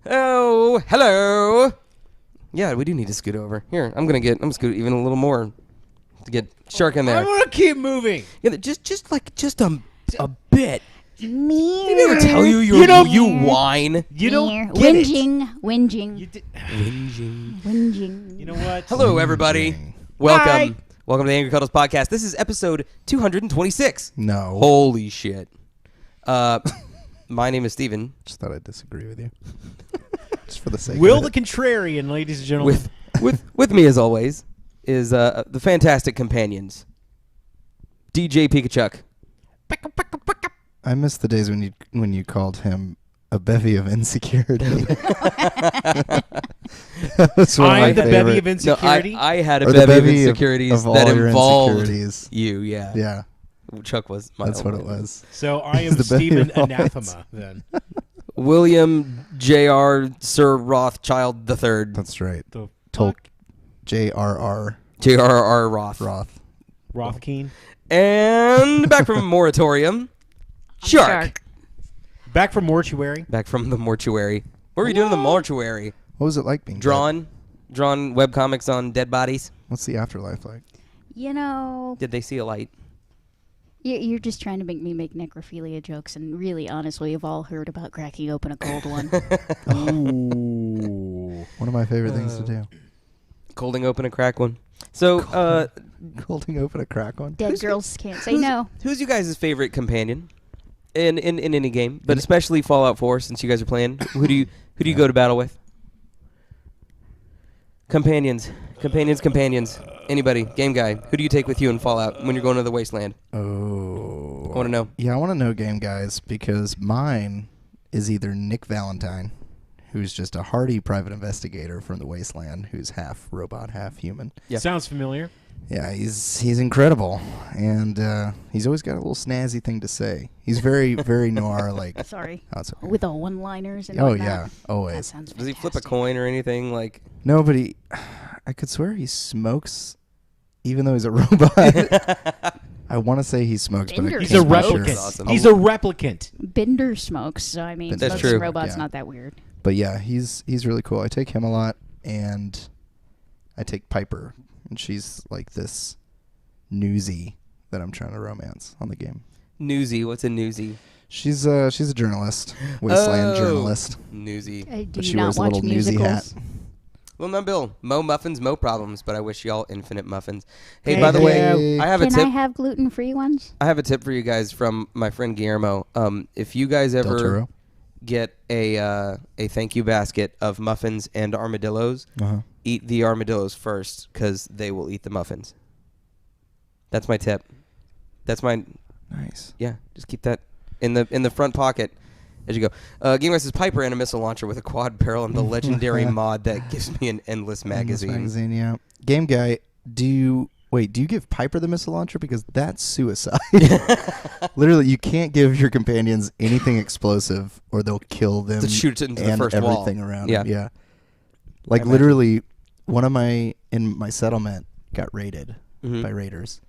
Oh, hello. Yeah, we do need to scoot over. Here, I'm gonna scoot even a little more to get Shark in there. I'm gonna keep moving. Yeah, just a bit. Me. Did I ever tell you you whine? You don't get it. Whinging. You know what? Hello, everybody. Welcome to the Angry Cuddles podcast. This is episode 226. No. Holy shit. My name is Steven. Just thought I'd disagree with you. Just for the sake Will of the it. Contrarian, ladies and gentlemen. With me as always is the fantastic companions. DJ Pikachu. I miss the days when you called him a bevy of insecurity. That was one of my I'm the favorite. bevy of insecurity. No, I had a Or the bevy of bevy insecurities of that all your involved insecurities. you. Yeah. Yeah, Chuck was my that's what own it man. was. So I am the bevy Stephen of all Anathema then. William J.R. Sir Rothschild III. That's right. The Tolk J.R.R. J.R.R. Roth. Rothkeen. And back from Moratorium, Shark. Back from mortuary. Back from the mortuary. What were you doing in the mortuary? What was it like being dead? Drawn webcomics on dead bodies? What's the afterlife like? You know, Did they see a light? you're just trying to make me make necrophilia jokes, and really, honestly, we've all heard about cracking open a cold one. Ooh. One of my favorite things to do. Colding open a crack one. So, Holding open a crack one. Dead girls can't say no. who's you guys' favorite companion in any game, but especially Fallout 4 since you guys are playing? Who do you go to battle with? Companions. Anybody? Game guy. Who do you take with you in Fallout when you're going to the wasteland? Oh. I want to know. Yeah, I want to know, game guys, because mine is either Nick Valentine, who's just a hardy private investigator from the wasteland, who's half robot, half human. Yeah. Sounds familiar. Yeah, he's incredible, and he's always got a little snazzy thing to say. He's very, very noir, like. Sorry. Oh, it's okay. With the one-liners and Oh, whatnot. yeah, That always. sounds Does he flip a fantastic. coin or anything? Like, No, but I could swear he smokes, even though he's a robot. I want to say he smokes, but I Bender can't He's a be smokes. sure. replicant. Awesome. He's a replicant. Bender smokes, so I mean, That's smoking true. robots Yeah. not that weird. But yeah, he's really cool. I take him a lot, and I take Piper, and she's like this newsie that I'm trying to romance on the game. newsy. What's a newsy? She's a journalist, wasteland Oh. journalist. Newsy. Do But you she not wears a watch little newsy musicals? hat. Well, no, Bill. Mo muffins, mo problems. But I wish y'all infinite muffins. Hey, Hey, by the way, hey. I have a Can tip. I have gluten-free ones? I have a tip for you guys from my friend Guillermo. If you guys Del ever Toro. get a thank you basket of muffins and armadillos, Uh-huh. eat the armadillos first because they will eat the muffins. That's my tip. That's my Nice. yeah. Just keep that in the front pocket as you go. Game Guy says Piper and a missile launcher with a quad barrel and the legendary mod that gives me an endless magazine. Magazine, yeah. Game guy, do you give Piper the missile launcher? Because that's suicide. Literally, you can't give your companions anything explosive or they'll kill them To shoot it into the and first wall. everything around Yeah. them. Yeah. Like, imagine. literally, one of in my settlement got raided Mhm. by raiders.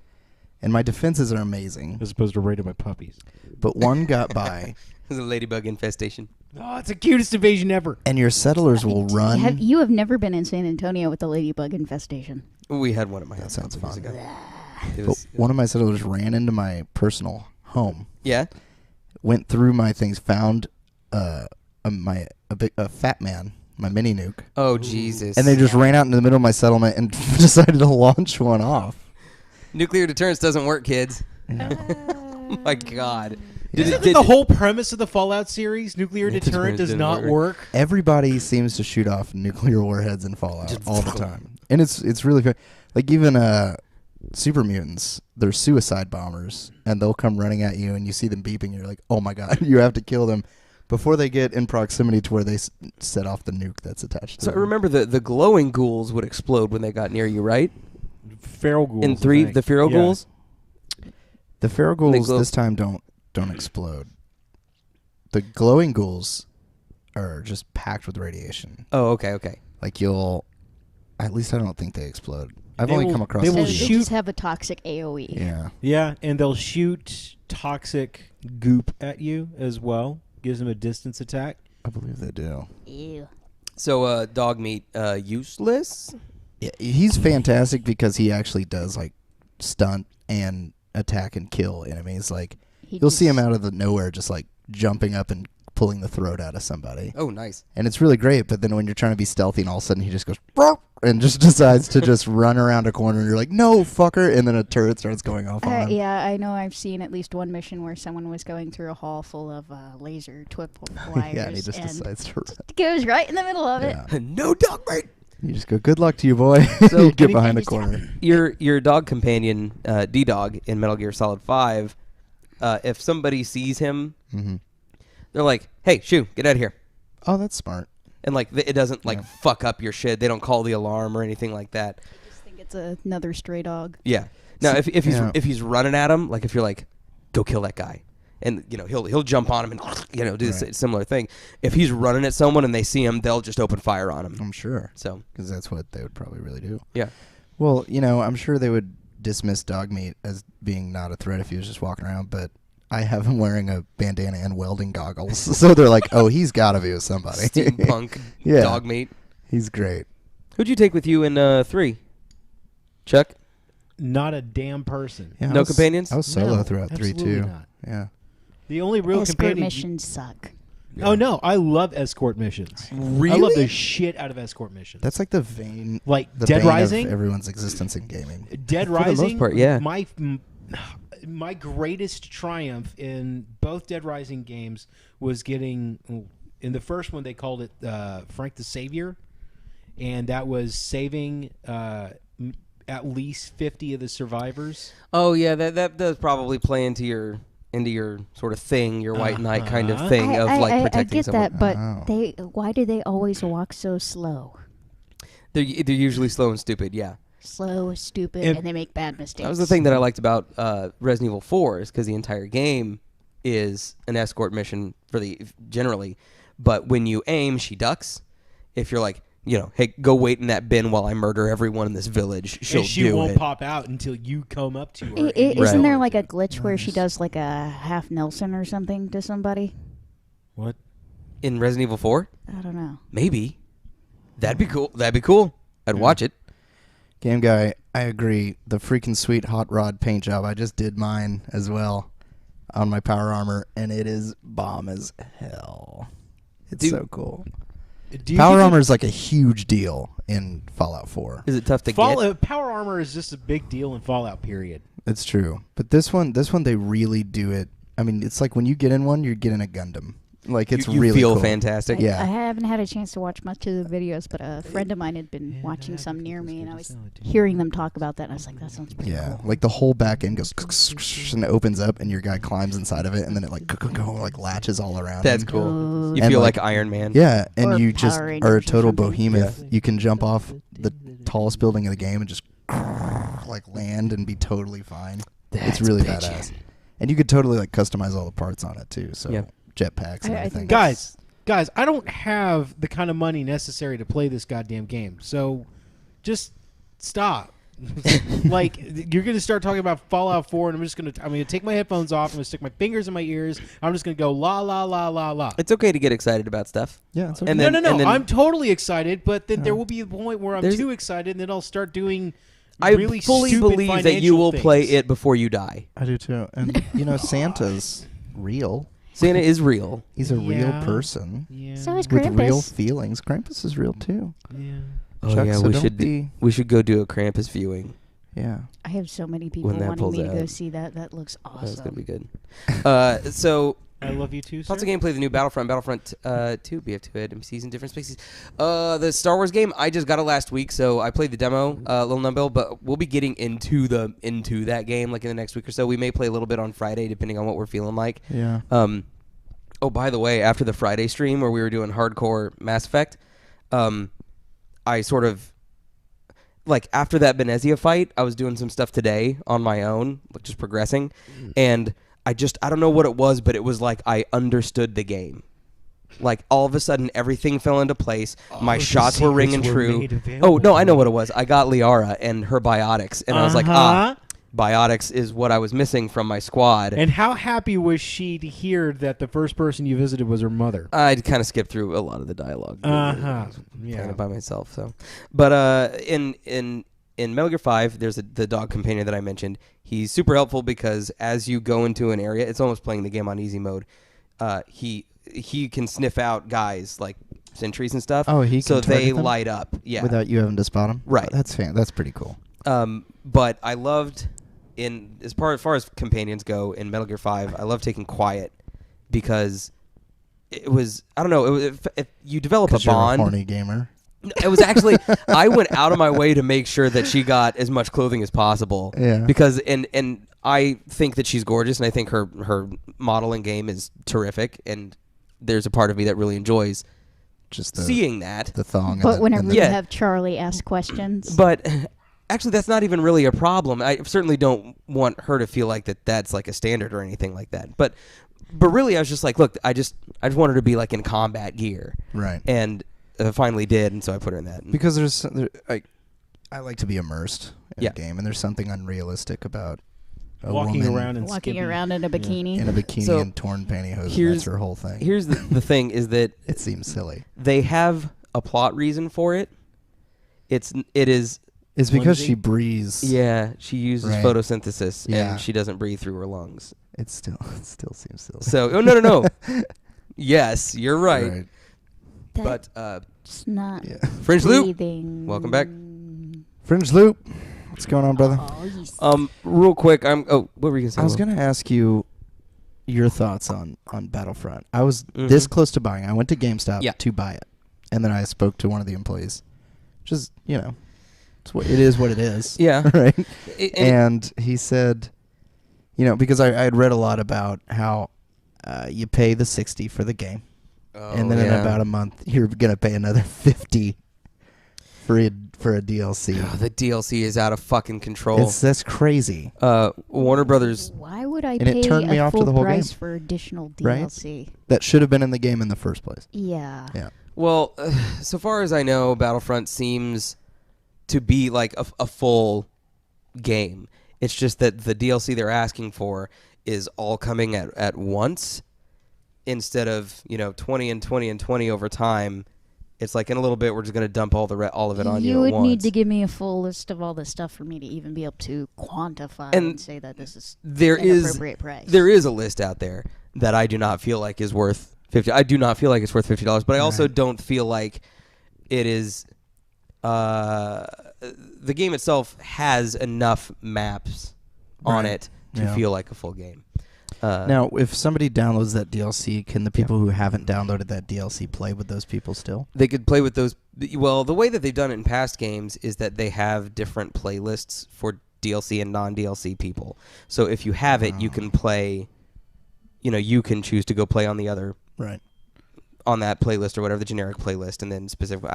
And my defenses are amazing. As opposed to raided by puppies. But one got by, There's a ladybug infestation. Oh, it's the cutest invasion ever. and your settlers will run. You have never been in San Antonio with the ladybug infestation. We had one at my That house. sounds a couple years fun. ago. It But was- one of my settlers ran into my personal home. yeah. Went through my things, found a fat man, my mini nuke, Oh Jesus. and they just ran out into the middle of my settlement and decided to launch one off. Nuclear deterrence doesn't work, kids. Oh my God. Isn't that the whole premise of the Fallout series? Nuclear Deterrent deterrent does didn't not work. work. Everybody seems to shoot off nuclear warheads in Fallout all the time, and it's really fun. Like even super mutants, they're suicide bombers, and they'll come running at you, and you see them beeping. You're like, oh my God, you have to kill them before they get in proximity to where they set off the nuke that's attached to So them. remember the glowing ghouls would explode when they got near you, right? Feral ghouls. In I 3, think. the feral Yeah. ghouls. The feral They ghouls glow. this time don't explode. The glowing ghouls are just packed with radiation. Oh, okay. Like at least I don't think they explode. I've They only will- come across they So will they them. shoot- just have a toxic AOE. Yeah. Yeah, and they'll shoot toxic goop at you as well. Gives them a distance attack. I believe they do. Ew. So dog meat useless? Yeah, he's fantastic because he actually does like stunt and attack and kill enemies. Like you'll see him out of the nowhere, just like jumping up and pulling the throat out of somebody. Oh, nice. And it's really great. But then when you're trying to be stealthy, and all of a sudden he just goes "Burp," and just decides to just run around a corner, and you're like, "No, fucker!" And then a turret starts going off on him. Yeah, I know. I've seen at least one mission where someone was going through a hall full of laser wires. Yeah, and he just decides to run. Goes right in the middle of it. No dog meat. You just go, "Good luck to you, boy." So you get behind a corner. Your dog companion, D-Dog, in Metal Gear Solid 5, if somebody sees him, they're like, "Hey, Shoo, get out of here." Oh, that's smart. And like it doesn't like fuck up your shit. They don't call the alarm or anything like that. I just think it's another stray dog. Yeah. Now, if he's running at him, like if you're like, "Go kill that guy," and he'll jump on him and do this similar thing. If he's running at someone and they see him, they'll just open fire on him. I'm sure. So because that's what they would probably really do. yeah. Well, I'm sure they would dismiss dog meat as being not a threat if he was just walking around, but I have him wearing a bandana and welding goggles. So they're like, "Oh, he's got to be with somebody." Steampunk Yeah. dog meat. He's great. Who'd you take with you in 3? Chuck? Not a damn person. Yeah, No companions? I was solo No, throughout 3 absolutely too. not. Yeah. The only real Escort companion. missions suck. Oh no, I love escort missions. Really? I love the shit out of escort missions. That's like the vein, like the Dead bane Rising. of everyone's existence in gaming. Dead For the most Rising. part, yeah. My greatest triumph in both Dead Rising games was getting. In the first one, they called it Frank the Savior, and that was saving at least 50 of the survivors. Oh yeah, that does probably play into your sort of thing, your white knight kind of thing of like I protecting get someone. that, but Oh. why do they always walk so slow? They're usually slow and stupid. Yeah. Slow, stupid, And- and they make bad mistakes. That was the thing that I liked about Resident Evil 4 is because the entire game is an escort mission generally, but when you aim, she ducks. If you're like, hey, go wait in that bin while I murder everyone in this village, she'll and she do won't it. pop out until you come up to her. Isn't there like a glitch where she does like a half Nelson or something to somebody? What? In Resident Evil 4? I don't know. Maybe. That'd be cool. I'd watch it. Game Guy, I agree. The freaking sweet hot rod paint job. I just did mine as well on my power armor, and it is bomb as hell. It's so cool. Power armor is like a huge deal in Fallout 4. Is it tough to get? Power armor is just a big deal in Fallout. Period. It's true, but this one they really do it. I mean, it's like when you get in one, you're getting a Gundam. Like it's you really feel cool. fantastic. Yeah. I haven't had a chance to watch much of the videos, but a friend of mine had been watching some near me, and I was hearing them talk about that, and I was like, that sounds pretty Yeah, cool. like the whole back end goes and it opens up, and your guy climbs inside of it, and then it like latches all around. That's him. cool. You And feel like- like Iron Man. Yeah, and Or you just Power are a Rangers or total something. behemoth. You can jump off the tallest building in the game and just like land and be totally fine. It's really badass. And you could totally like customize all the parts on it too. So Yep. jetpacks and I everything. think Guys, I don't have the kind of money necessary to play this goddamn game. So just stop. Like you're gonna start talking about Fallout 4, and I'm gonna take my headphones off. I'm gonna stick my fingers in my ears. I'm just gonna go la la la la la. It's okay to get excited about stuff. Yeah, it's okay. And No, then- no, no. and then- I'm totally excited, but then there will be a point where I'm There's- too excited, and then I'll start doing I really fully stupid believe that financial you will things. play it before you die. I do too. And Santa's real. Santa is real. He's a real Yeah. person Yeah. So is with Krampus. real feelings. Krampus is real too. yeah. Oh Chuck, yeah, so we don't should be- we should go do a Krampus viewing. Yeah. I have so many people When that wanting pulls me to go out. see that. That looks awesome. That's gonna be good. So I love you too, sir. lots of gameplay. The new Battlefront 2, BF2 NPCs in different spaces. The Star Wars game, I just got it last week, so I played the demo, Little Numbill, but we'll be getting into that game like in the next week or so. We may play a little bit on Friday, depending on what we're feeling like. Yeah. Oh, by the way, after the Friday stream where we were doing hardcore Mass Effect, I sort of like after that Benezia fight, I was doing some stuff today on my own, like just progressing, and I don't know what it was, but it was like I understood the game. Like all of a sudden, everything fell into place. My the shots were ringing secrets were true. made available Oh no, I know to what you. it was. I got Liara and her biotics, and I was like, Uh-huh. biotics is what I was missing from my squad. And how happy was she to hear that the first person you visited was her mother? I'd kind of skipped through a lot of the dialogue. Yeah. Kind of by myself. So, but in Metal Gear 5, there's the dog companion that I mentioned. He's super helpful because as you go into an area, it's almost playing the game on easy mode. He can sniff out guys like sentries and stuff. Oh, he can so they target them light up. Yeah, without you having to spot them. Right. That's pretty cool. But I loved as far as companions go in Metal Gear 5, I love taking Quiet because it was, I don't know, if you develop a bond. You're a horny gamer. It was actually, I went out of my way to make sure that she got as much clothing as possible. Yeah. Because and I think that she's gorgeous, and I think her modeling game is terrific, and there's a part of me that really enjoys just seeing that. The thong. But whenever you Yeah. have Charlie ask questions. But actually, that's not even really a problem. I certainly don't want her to feel like that's like a standard or anything like that. But really, I was just like, look, I just want her to be like in combat gear. Right. And finally did, and so I put her in that. Because I like to be immersed in Yeah. a game, and there's something unrealistic about a Walking woman around in a bikini. in a bikini So, and torn pantyhose. here's- That's her whole thing. Here's the thing is that It seems silly. they have a plot reason for it. It is It's because Flimsy? she breathes. yeah, she uses Right. photosynthesis Yeah. and she doesn't breathe through her lungs. It still seems silly. So no. Yes, you're right. But That's not Yeah. Fringe Loop, breathing. welcome back. Fringe Loop. What's going on, brother? Oh, real quick, what were you gonna say? I was Will? gonna ask you your thoughts on Battlefront. I was Mhm. this close to buying. I went to GameStop Yeah. to buy it, and then I spoke to one of the employees. Just it is what it is. Yeah. Right. And And he said, because I had read a lot about how you pay the $60 for the game, and then in about a month you're gonna pay another $50 for a DLC. Oh, the DLC is out of fucking control. That's crazy. Warner Brothers. why would I And it pay turned me a off to full the whole price game. for additional Right? DLC? That should have been in the game in the first place. Yeah. Yeah. Well, so far as I know, Battlefront seems to be like a full game. It's just that the DLC they're asking for is all coming at once instead of 20 and 20 and 20 over time. It's like in a little bit we're just going to dump all of it on you You at would need once. to give me a full list of all this stuff for me to even be able to quantify And and say that this is there an is appropriate price. there is a list out there that I do not feel like is worth $50. I do not feel like it's worth $50, but I also Right. don't feel like it is. The game itself has enough maps on Right. it to Yeah. feel like a full game. Now, if somebody downloads that DLC, can the people who haven't downloaded that DLC play with those people still? They could play with those. Well, the way that they've done it in past games is that they have different playlists for DLC and non-DLC people. So if you have it, you can play. You can choose to go play on the other Right. on that playlist or whatever, the generic playlist, and then specific.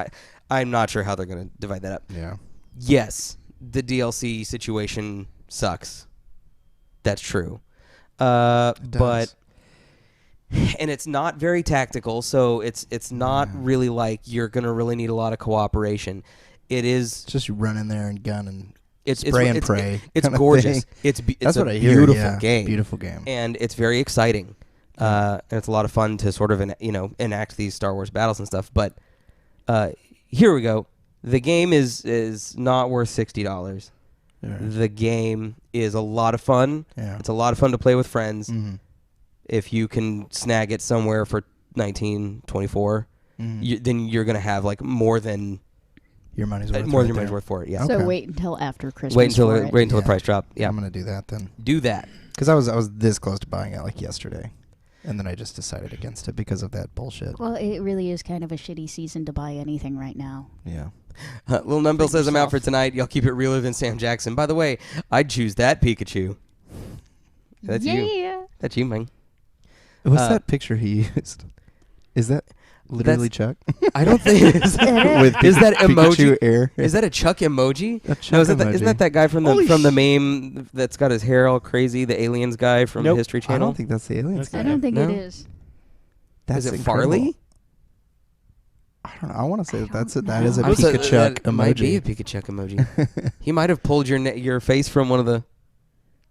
I'm not sure how they're going to divide that up. Yeah. Yes, the DLC situation sucks. That's true. But and it's not very tactical, so it's not really like you're going to really need a lot of cooperation. It is It's just you run in there and gun and it's spray and it's, pray. It's kinda gorgeous. thing. It's That's a what I hear. beautiful Yeah. game. Beautiful game. And it's very exciting. And it's a lot of fun to sort of enact these Star Wars battles and stuff. But here we go. The game is not worth $60. Yeah. The game is a lot of fun. Yeah. It's a lot of fun to play with friends. Mhm. If you can snag it somewhere for $19.24, then you're gonna have like more than Your money's worth. more than right your money's there. worth for it. Yeah. So Okay. wait until after Christmas. Wait until for it. the price drop. Yeah. I'm gonna do that then, Do that. because I was this close to buying it like yesterday, and then I just decided against it because of that bullshit. Well, it really is kind of a shitty season to buy anything right now. Yeah. Lil Numbill says I'm out yourself. for tonight. Y'all keep it realer than Sam Jackson. By the way, I'd choose that Pikachu. That's you. That's you, man. What's that picture he used? Is that literally Chuck? I don't think is It is that Pikachu emoji? air? Is that a Chuck emoji? A Chuck No, isn't emoji. that guy from Holy the meme that's got his hair all crazy? The aliens guy from Nope. History I Channel. don't think that's the aliens. That's I don't think No? it is. That's is it incredible. Farley? I don't know. I want to say I that don't is a know. That Pikachu might be a emoji. Pikachu emoji. He might have pulled your face from one of the.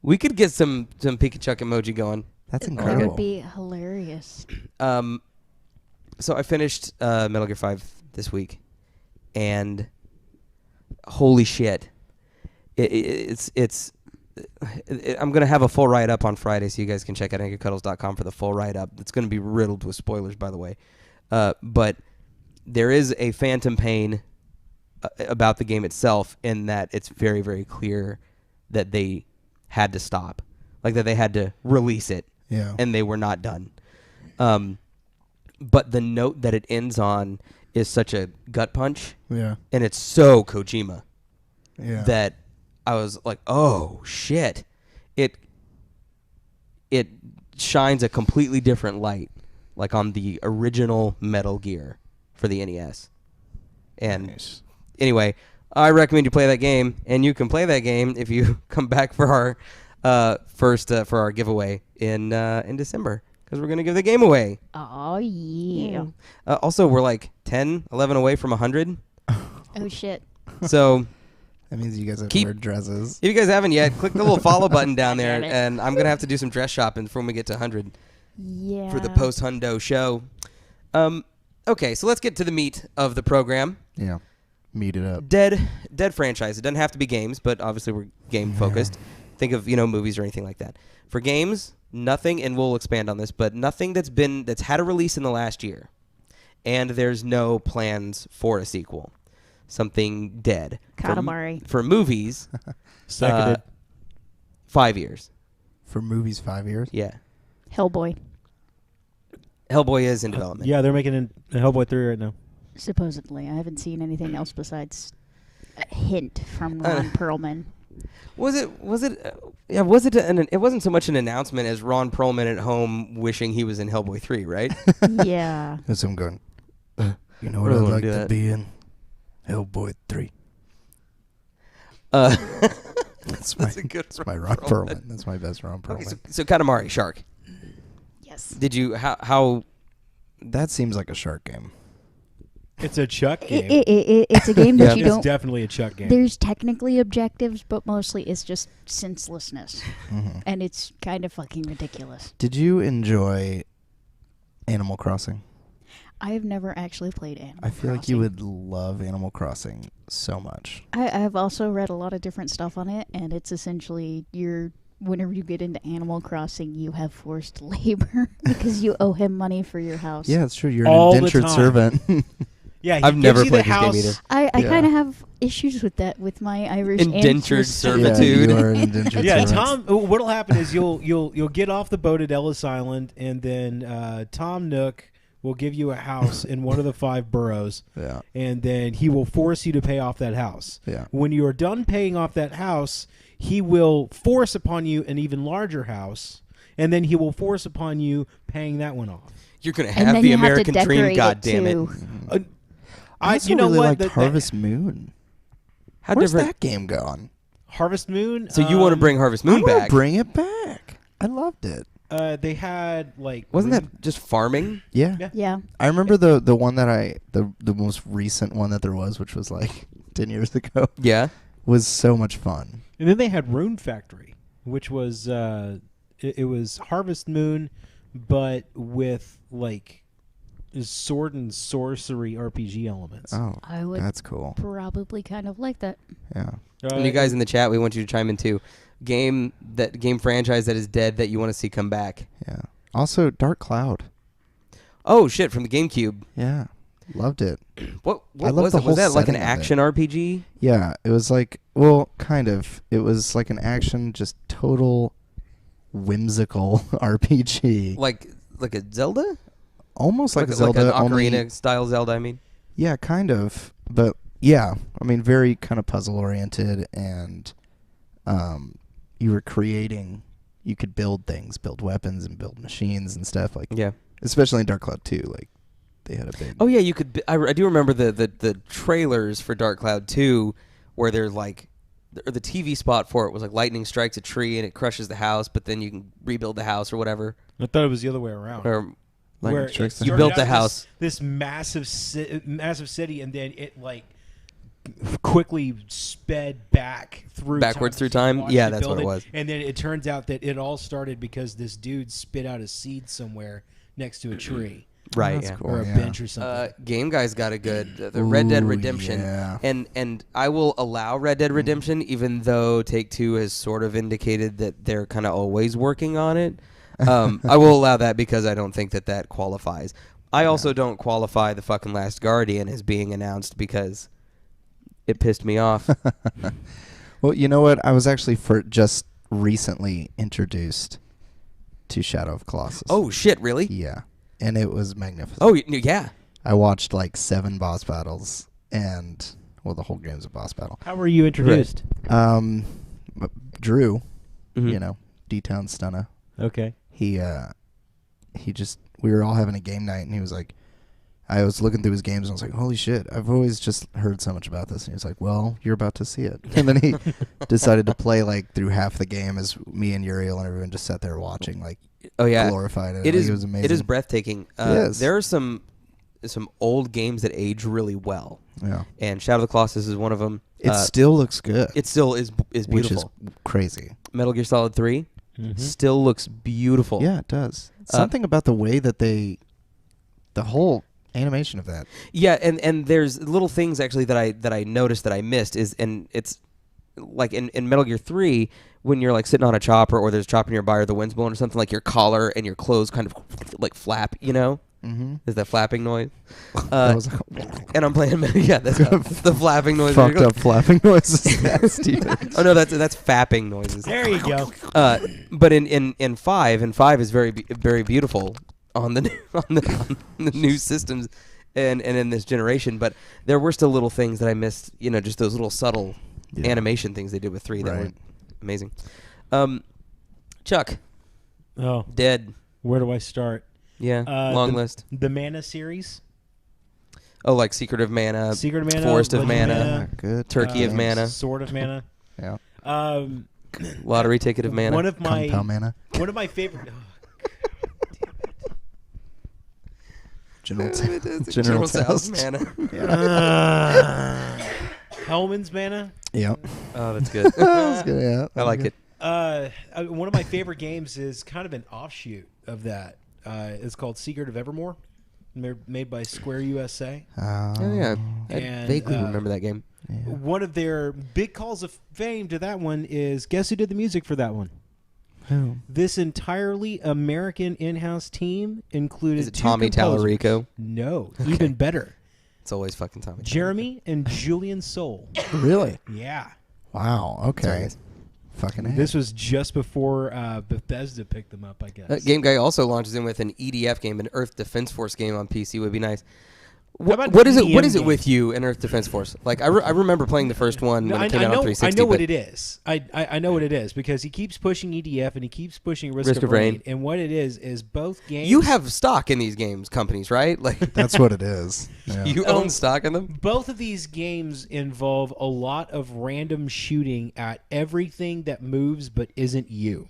We could get some Pikachu emoji going. That's That incredible. would be hilarious. So I finished Metal Gear 5 this week, and holy shit, I'm gonna have a full write up on Friday, so you guys can check out anchorcuddles.com for the full write up. It's gonna be riddled with spoilers, by the way, but there is a phantom pain about the game itself, in that it's very, very clear that they had to stop, like that they had to release it, and they were not done. But the note that it ends on is such a gut punch, and it's so Kojima that I was like, oh shit, it shines a completely different light, like on the original Metal Gear for the NES. And anyway, I recommend you play that game, and you can play that game if you come back for our for our giveaway in December, because we're gonna give the game away. Oh yeah. Also, we're like 10, 11 away from 100. Oh shit. So That means you guys have to wear dresses. if you guys haven't yet, click the little follow button down there, Damn it. and I'm gonna have to do some dress shopping before we get to 100 Yeah. for the post-hundo show. Okay, so let's get to the meat of the program. Yeah. Meet it up. Dead franchise. It doesn't have to be games, but obviously we're game focused. Think of movies or anything like that. For games, nothing, and we'll expand on this, but nothing that's had a release in the last year, and there's no plans for a sequel. Something dead. Katamari. For movies, Seconded. 5 years. For movies, 5 years? Yeah. Hellboy. Hellboy is in development. Yeah, they're making a Hellboy 3 right now. Supposedly. I haven't seen anything else besides a hint from Ron Perlman. It wasn't so much an announcement as Ron Perlman at home wishing he was in Hellboy 3, right? Yeah. That's him going, you know what Really I'd wanna like do to that. be in? Hellboy 3. That's a good my Ron Perlman. That's my best Ron Perlman. Okay, so Katamari, Shark. Yes. Did you, how That seems like a shark game. It's a Chuck game. It's a game that you It's don't. definitely a Chuck game. There's technically objectives, but mostly it's just senselessness. Mm-hmm. And it's kind of fucking ridiculous. Did you enjoy Animal Crossing? I have never actually played Animal I feel Crossing. like you would love Animal Crossing so much. I've also read a lot of different stuff on it, and it's essentially whenever you get into Animal Crossing, you have forced labor because you owe him money for your house. Yeah, it's true. You're All an the indentured time. servant. Yeah, he I've gives never you played the this game house. either. I Yeah. kind of have issues with that with my Irish Indentured ancestry. servitude. Yeah, you are an indentured Yeah, servant. Tom. What'll happen is you'll get off the boat at Ellis Island, and then Tom Nook will give you a house in one of the 5 boroughs, Yeah. and then he will force you to pay off that house. Yeah. When you are done paying off that house, he will force upon you an even larger house, and then he will force upon you paying that one off. you're going to And have then the you have to American dream, decorate God it damn it. too. I also you know really what? liked Harvest Moon. How Where's different? that game gone? Harvest Moon. So you want to bring Harvest I Moon wanna back? bring it back. I loved it. They had like Wasn't that just farming? Yeah. Yeah. Yeah. I remember the one that the most recent one that there was, which was like 10 years ago, Yeah. was so much fun. And then they had Rune Factory, which was it was Harvest Moon, but with like sword and sorcery RPG elements. Oh, I would that's cool. probably kind of like that. Yeah. And you guys in the chat, we want you to chime in too. Game franchise that is dead that you want to see come back. Yeah. Also, Dark Cloud. Oh shit, from the GameCube. Yeah. Loved it. What I love was the it? Was whole that like an setting of it. action RPG? Yeah. It was like, well, kind of. It was like an action, just total whimsical RPG. Like a Zelda? Almost like like Zelda. an only, Ocarina style Zelda, I mean. yeah, kind of. But yeah, I mean, very kind of puzzle oriented, and you were creating. You could build things, build weapons, and build machines and stuff. Like, Yeah. especially in Dark Cloud 2, like they had a big. Oh yeah, you could. I do remember the trailers for Dark Cloud 2, where they're like, the TV spot for it was like lightning strikes a tree and it crushes the house, but then you can rebuild the house or whatever. I thought it was the other way around. Or Lightning Where strikes it the You started built out the as house. This massive city, and then it like quickly sped back backwards through to time. watch Yeah, it that's build what it was. And then it turns out that it all started because this dude spit out a seed somewhere next to a tree Right. That's Yeah. cool. or a yeah. bench or something. Game Guy's got a good the Red Dead Ooh, Redemption, yeah. and I will allow Red Dead Redemption, even though Take-Two has sort of indicated that they're kind of always working on it. I will allow that because I don't think that qualifies. I also don't qualify the fucking Last Guardian as being announced because it pissed me off. Well, you know what? I was actually just recently introduced to Shadow of Colossus. Oh shit! Really? Yeah. And it was magnificent. Oh yeah. I watched like 7 boss battles and, well, the whole game's a boss battle. How were you introduced? Drew, Mhm. you know, D-Town Stunna. Okay. He just, we were all having a game night and he was like, I was looking through his games and I was like, holy shit, I've always just heard so much about this. And he was like, well, you're about to see it. And then he decided to play like through half the game as me and Uriel and everyone just sat there watching, like, Oh yeah. glorified it. It Like, is. It was amazing. It is breathtaking. Yes. There are some old games that age really well, Yeah. and Shadow of the Colossus is one of them. It still looks good. It still is which beautiful. is crazy. Metal Gear Solid 3 Mhm. still looks beautiful. Yeah, it does. Something about the way that the whole animation of that. Yeah, and there's little things actually that I noticed that I missed and it's like in Metal Gear 3 when you're like sitting on a chopper or there's a chopper nearby or the wind's blowing or something, like your collar and your clothes kind of like flap, you know? Mm-hmm. There's that flapping noise. That was And I'm playing yeah, that's the flapping noise. fucked up flapping noises. That's stupid. Oh no, that's fapping noises. There you go. But in 5 is very beautiful on the on the new systems and in this generation. But there were still little things that I missed. You know, just those little subtle animation things they did with 3 that were amazing. Chuck, Oh, Dead. where do I start? Yeah, long the, list. The Mana series. Oh, like Secret of Mana, Secret of Mana, Forest of Legend Mana, Good. Turkey of times. Mana, Sword of Mana. Yeah. Lottery Ticket of Mana. One of my Compound Mana. favorite. General General Tales. Tso's Mana. Hellman's Mana. Yeah. Oh, that's good. That's good. Yeah. I like it. One of my favorite games is kind of an offshoot of that. It's called Secret of Evermore, made by Square USA. Oh yeah, I And, vaguely remember that game. One of their big calls of fame to that one is, guess who did the music for that one? Who? This entirely American in-house team included Is it 2 Tommy composers. Tallarico? No, even better. It's always fucking Tommy. Jeremy and Julian Soul. Really? Yeah. Wow. Okay. Sorry, guys. Fucking A. This was just before Bethesda picked them up, I guess. Game Guy also launches in with an EDF game, an Earth Defense Force game on PC would be nice. about What is it? an What EM is it game? with you and Earth Defense Force? Like I remember playing the first one when I it came out on know 360. I know what but it is. I know what it is because he keeps pushing EDF and he keeps pushing Risk of Rain. Rain. And what it is both games. You have stock in these games companies, right? Like That's what it is. Yeah. you own stock in them. Both of these games involve a lot of random shooting at everything that moves but isn't you.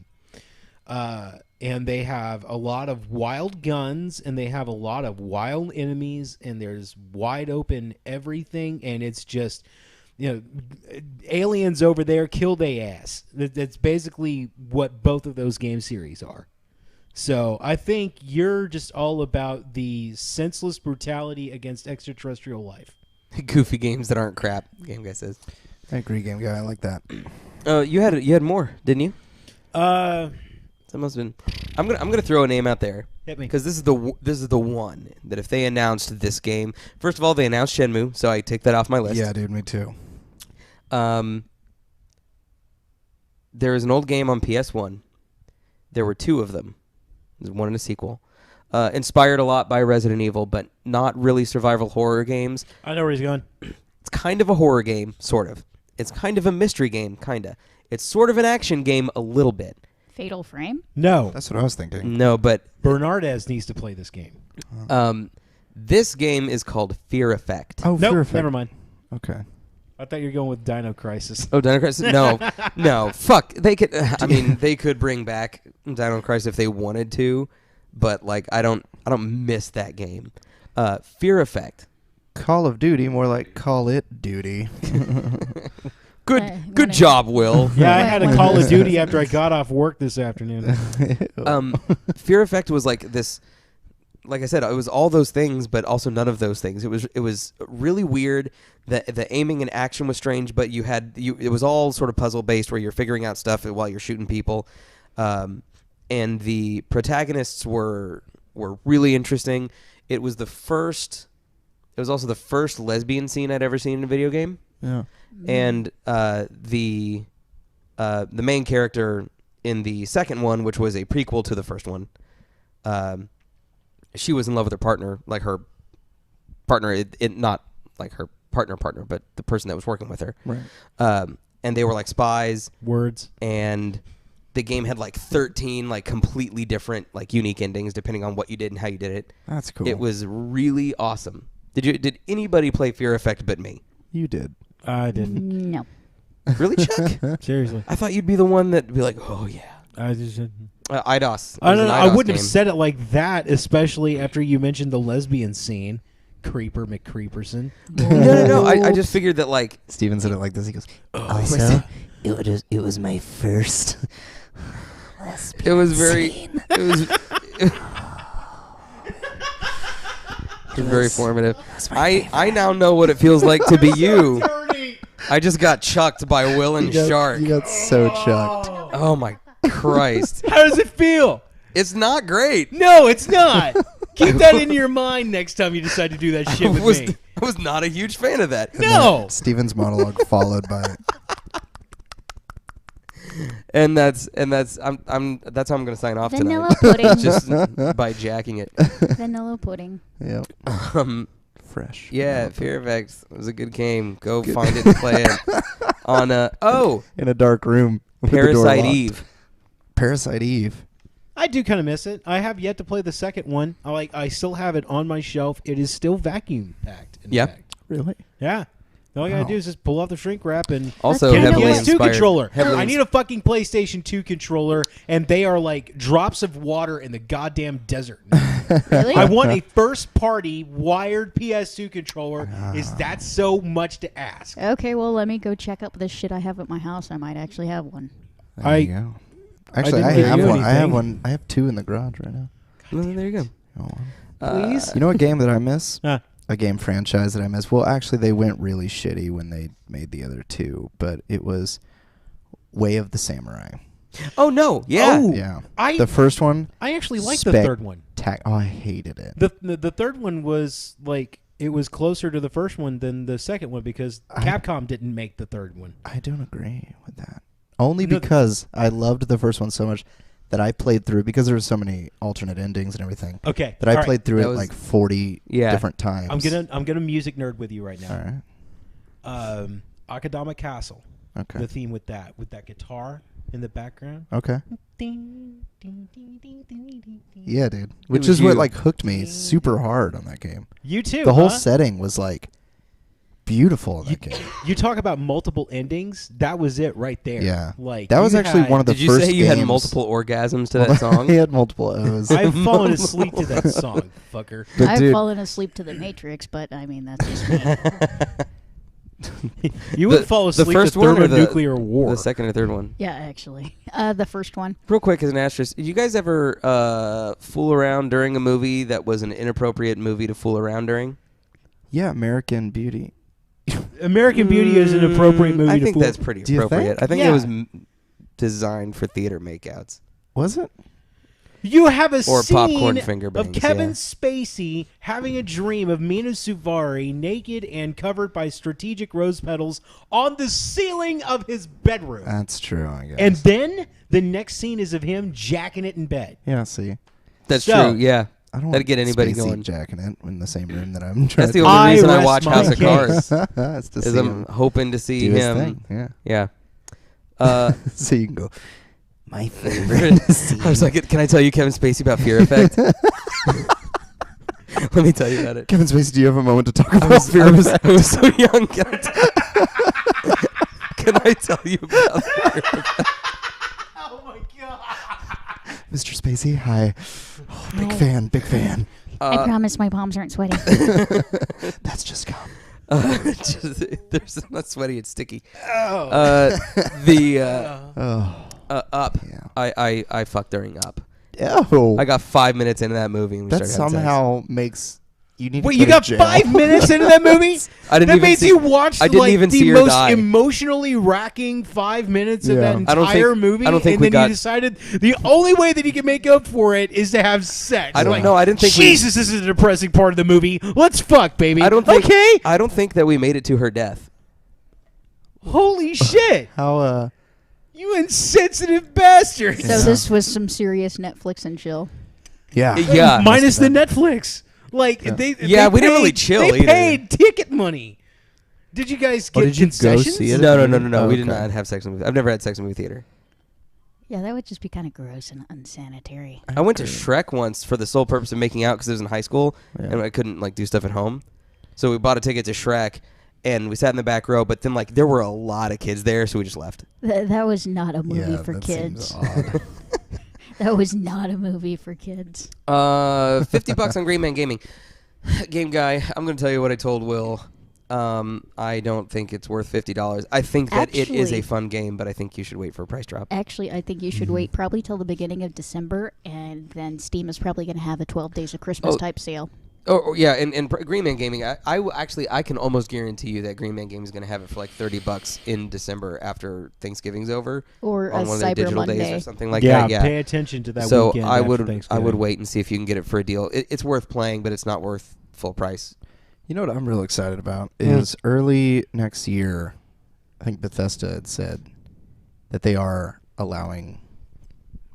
And they have a lot of wild guns, and they have a lot of wild enemies, and there's wide open everything, and it's just, aliens over there, kill they ass. That's basically what both of those game series are. So I think you're just all about the senseless brutality against extraterrestrial life. Goofy games that aren't crap. Game Guy says. I agree, Game Guy. I like that. You had more, didn't you? Hit That must have been. I'm gonna throw a name out there me. because this is the one that if they announced this game, first of all they announced Shenmue, so I take that off my list. Yeah, dude. Me too. There is an old game on PS1. There were 2 of them. There's one and a sequel. Inspired a lot by Resident Evil, but not really survival horror games. I know where he's going. It's kind of a horror game, sort of. It's kind of a mystery game, kinda. It's sort of an action game, a little bit. Fatal Frame? No. That's what I was thinking. No, but Bernardez needs to play this game. this game is called Fear Effect. Oh, Nope, Fear Effect. never mind. Okay. I thought you were going with Dino Crisis. Oh, Dino Crisis? No, no. Fuck. They could. I mean, they could bring back Dino Crisis if they wanted to, but like, I don't miss that game. Fear Effect Call of Duty, more like Call It Duty. Good when job, Will. Yeah, I When- had a when Call it of Duty after I got off work this afternoon. Fear Effect was like this. Like I said, it was all those things, but also none of those things. It was really weird. The aiming and action was strange, but it was all sort of puzzle based, where you're figuring out stuff while you're shooting people, and the protagonists were really interesting. It was also the first lesbian scene I'd ever seen in a video game. Yeah. And the main character in the second one, which was a prequel to the first one, she was in love with her partner, like her partner, not like her partner, but the person that was working with her. Right. And they were like spies, Words. and the game had like 13 like completely different like unique endings depending on what you did and how you did it. That's cool. It was really awesome. Did anybody play Fear Effect but me? You did. I didn't. No. Really, Chuck? Seriously. I thought you'd be the one that'd be like, oh yeah. I just. IDOS. I It was don't an know. I IDOS wouldn't have game. said it like that, especially after you mentioned the lesbian scene. Creeper McCreeperson. No. I just figured that like Steven said it like this. He goes, Also, it was my first. it was very it was very formative. I now know what it feels like to be you. I just got chucked by Will and Shark. You got so chucked. Oh my Christ. How does it feel? It's not great. No, it's not. Keep that in your mind next time you decide to do that shit with me. I was not a huge fan of that. No. Steven's monologue followed by And that's how I'm gonna sign off Vanilla tonight. pudding. Just by jacking it. Vanilla pudding. yeah, Um, fresh. yeah, Fear Effect was a good game. Go find it and play it. On In a dark room. with the door Parasite locked. Eve. Parasite Eve. I do kind of miss it. I have yet to play the second one. I still have it on my shelf. It is still vacuum packed. In Yeah. fact. Really? Yeah. All I gotta Wow. do is just pull off the shrink wrap and Also Get a heavily PS2 inspired. controller. heavily I need a fucking PlayStation 2 controller, and they are like drops of water in the goddamn desert. Really? I want a first-party wired PS2 controller. Is that so much to ask? Okay, well, let me go check up the shit I have at my house. I might actually have one. There you go. Actually, didn't I hear have you one. I have anything. one. I have two in the garage right now. Well, there you go. Oh, Please? you know what game that I miss? Huh. A game franchise that I miss. Well, actually, they went really shitty when they made the other two, but it was Way of the Samurai. Oh no! Yeah. Oh. Yeah, I the first one. I actually liked the Spec- third one. Oh, I hated it. The third one was like it was closer to the first one than the second one because Capcom didn't make the third one. I don't agree with that. Only No, because I loved the first one so much that I played through, because there were so many alternate endings and everything, Okay, that I all right. played through That it was- like 40 Yeah. different times. I'm gonna music nerd with you right All now. right. Akadama Castle. Okay. The theme with that guitar in the background. Okay. Ding, ding, ding, ding, ding, ding. Yeah, dude. Which was is what you. like hooked me super hard on that game. You too. The whole huh? setting was like beautiful in that game. You talk about multiple endings. That was it right there. Yeah. Like That was you actually had- one of the Did you first say you had games- multiple orgasms to that song? He had multiple O's. I've fallen asleep to that song, fucker. But I've dude, fallen asleep to the Matrix, but I mean, that's just me. You would fall asleep the first to one or thermonuclear war. The second or third one. Yeah, actually. The first one. Real quick as an asterisk, did you guys ever fool around during a movie that was an inappropriate movie to fool around during? yeah, American Beauty. American Beauty is an appropriate movie I to think fool. that's pretty Do you appropriate. think? I think Yeah. it was designed for theater makeouts. Was it? You have a Or scene popcorn finger of bangs, Kevin yeah. Spacey having a dream of Mina Suvari naked and covered by strategic rose petals on the ceiling of his bedroom. That's true, I guess. And then the next scene is of him jacking it in bed. yeah, see. That's So- true, yeah. I don't That'd want get anybody Spacey going. jacking it in the same room that I'm trying That's the to only reason I rest watch my House of case. Cards. That's to Is see I'm him hoping to see do his him. thing. Yeah. Yeah. So you can go, My favorite I was like, can I tell you Kevin Spacey about Fear Effect? Let me tell you about it. Kevin Spacey, do you have a moment to talk I about was, Fear I was, Effect? I was so young. Can I tell you about Fear Effect? Oh my god. Mr. Spacey, hi. Oh, big fan. I promise my palms aren't sweaty. That's just cum. There's not sweaty, it's sticky. Oh. Up. Yeah. I fucked during Up. Oh. I got 5 minutes into that movie and we That started having somehow makes you need. Wait, to you go got to jail. 5 minutes into that movie? I didn't That even means see- you watched I didn't like even the see her most die. emotionally racking 5 minutes of that Yeah. I don't entire think- movie, I don't think and we then got- you decided the only way that you can make up for it is to have sex. I don't Like, know, I didn't think we- Jesus, this is a depressing part of the movie. Let's fuck, baby. I don't think Okay. I don't think that we made it to her death. Holy shit. How You insensitive bastards. So this was some serious Netflix and chill. yeah. Yeah. Minus the Must Netflix. Like Yeah. they Yeah, they we didn't really paid- chill They either. paid ticket money. Did you guys get did you go concessions? see it? No. Oh, We did okay. not have sex in the movie. I've never had sex in a movie theater. Yeah, that would just be kind of gross and unsanitary. I went to Shrek once for the sole purpose of making out because it was in high school Yeah. and I couldn't like do stuff at home. So we bought a ticket to Shrek and we sat in the back row. But then like there were a lot of kids there, so we just left. That was not a movie Yeah, for that kids. seems odd. That was not a movie for kids. $50 on Green Man Gaming. Game guy, I'm going to tell you what I told Will. I don't think it's worth $50. I think that it is a Actually- fun game, but I think you should wait for a price drop. Actually, I think you should wait probably till the beginning of December, and then Steam is probably going to have a 12 Days of Christmas Oh. type sale. Oh yeah, and Green Man Gaming, I can almost guarantee you that Green Man Gaming is going to have it for like $30 in December after Thanksgiving's over, Or a on one of their Cyber digital days Monday. or something like yeah, that. Yeah. pay attention to that So weekend. I after would Thanksgiving. wait and see if you can get it for a deal. It's worth playing, but it's not worth full price. You know what I'm real excited about Hmm. is early next year, I think Bethesda had said that they are allowing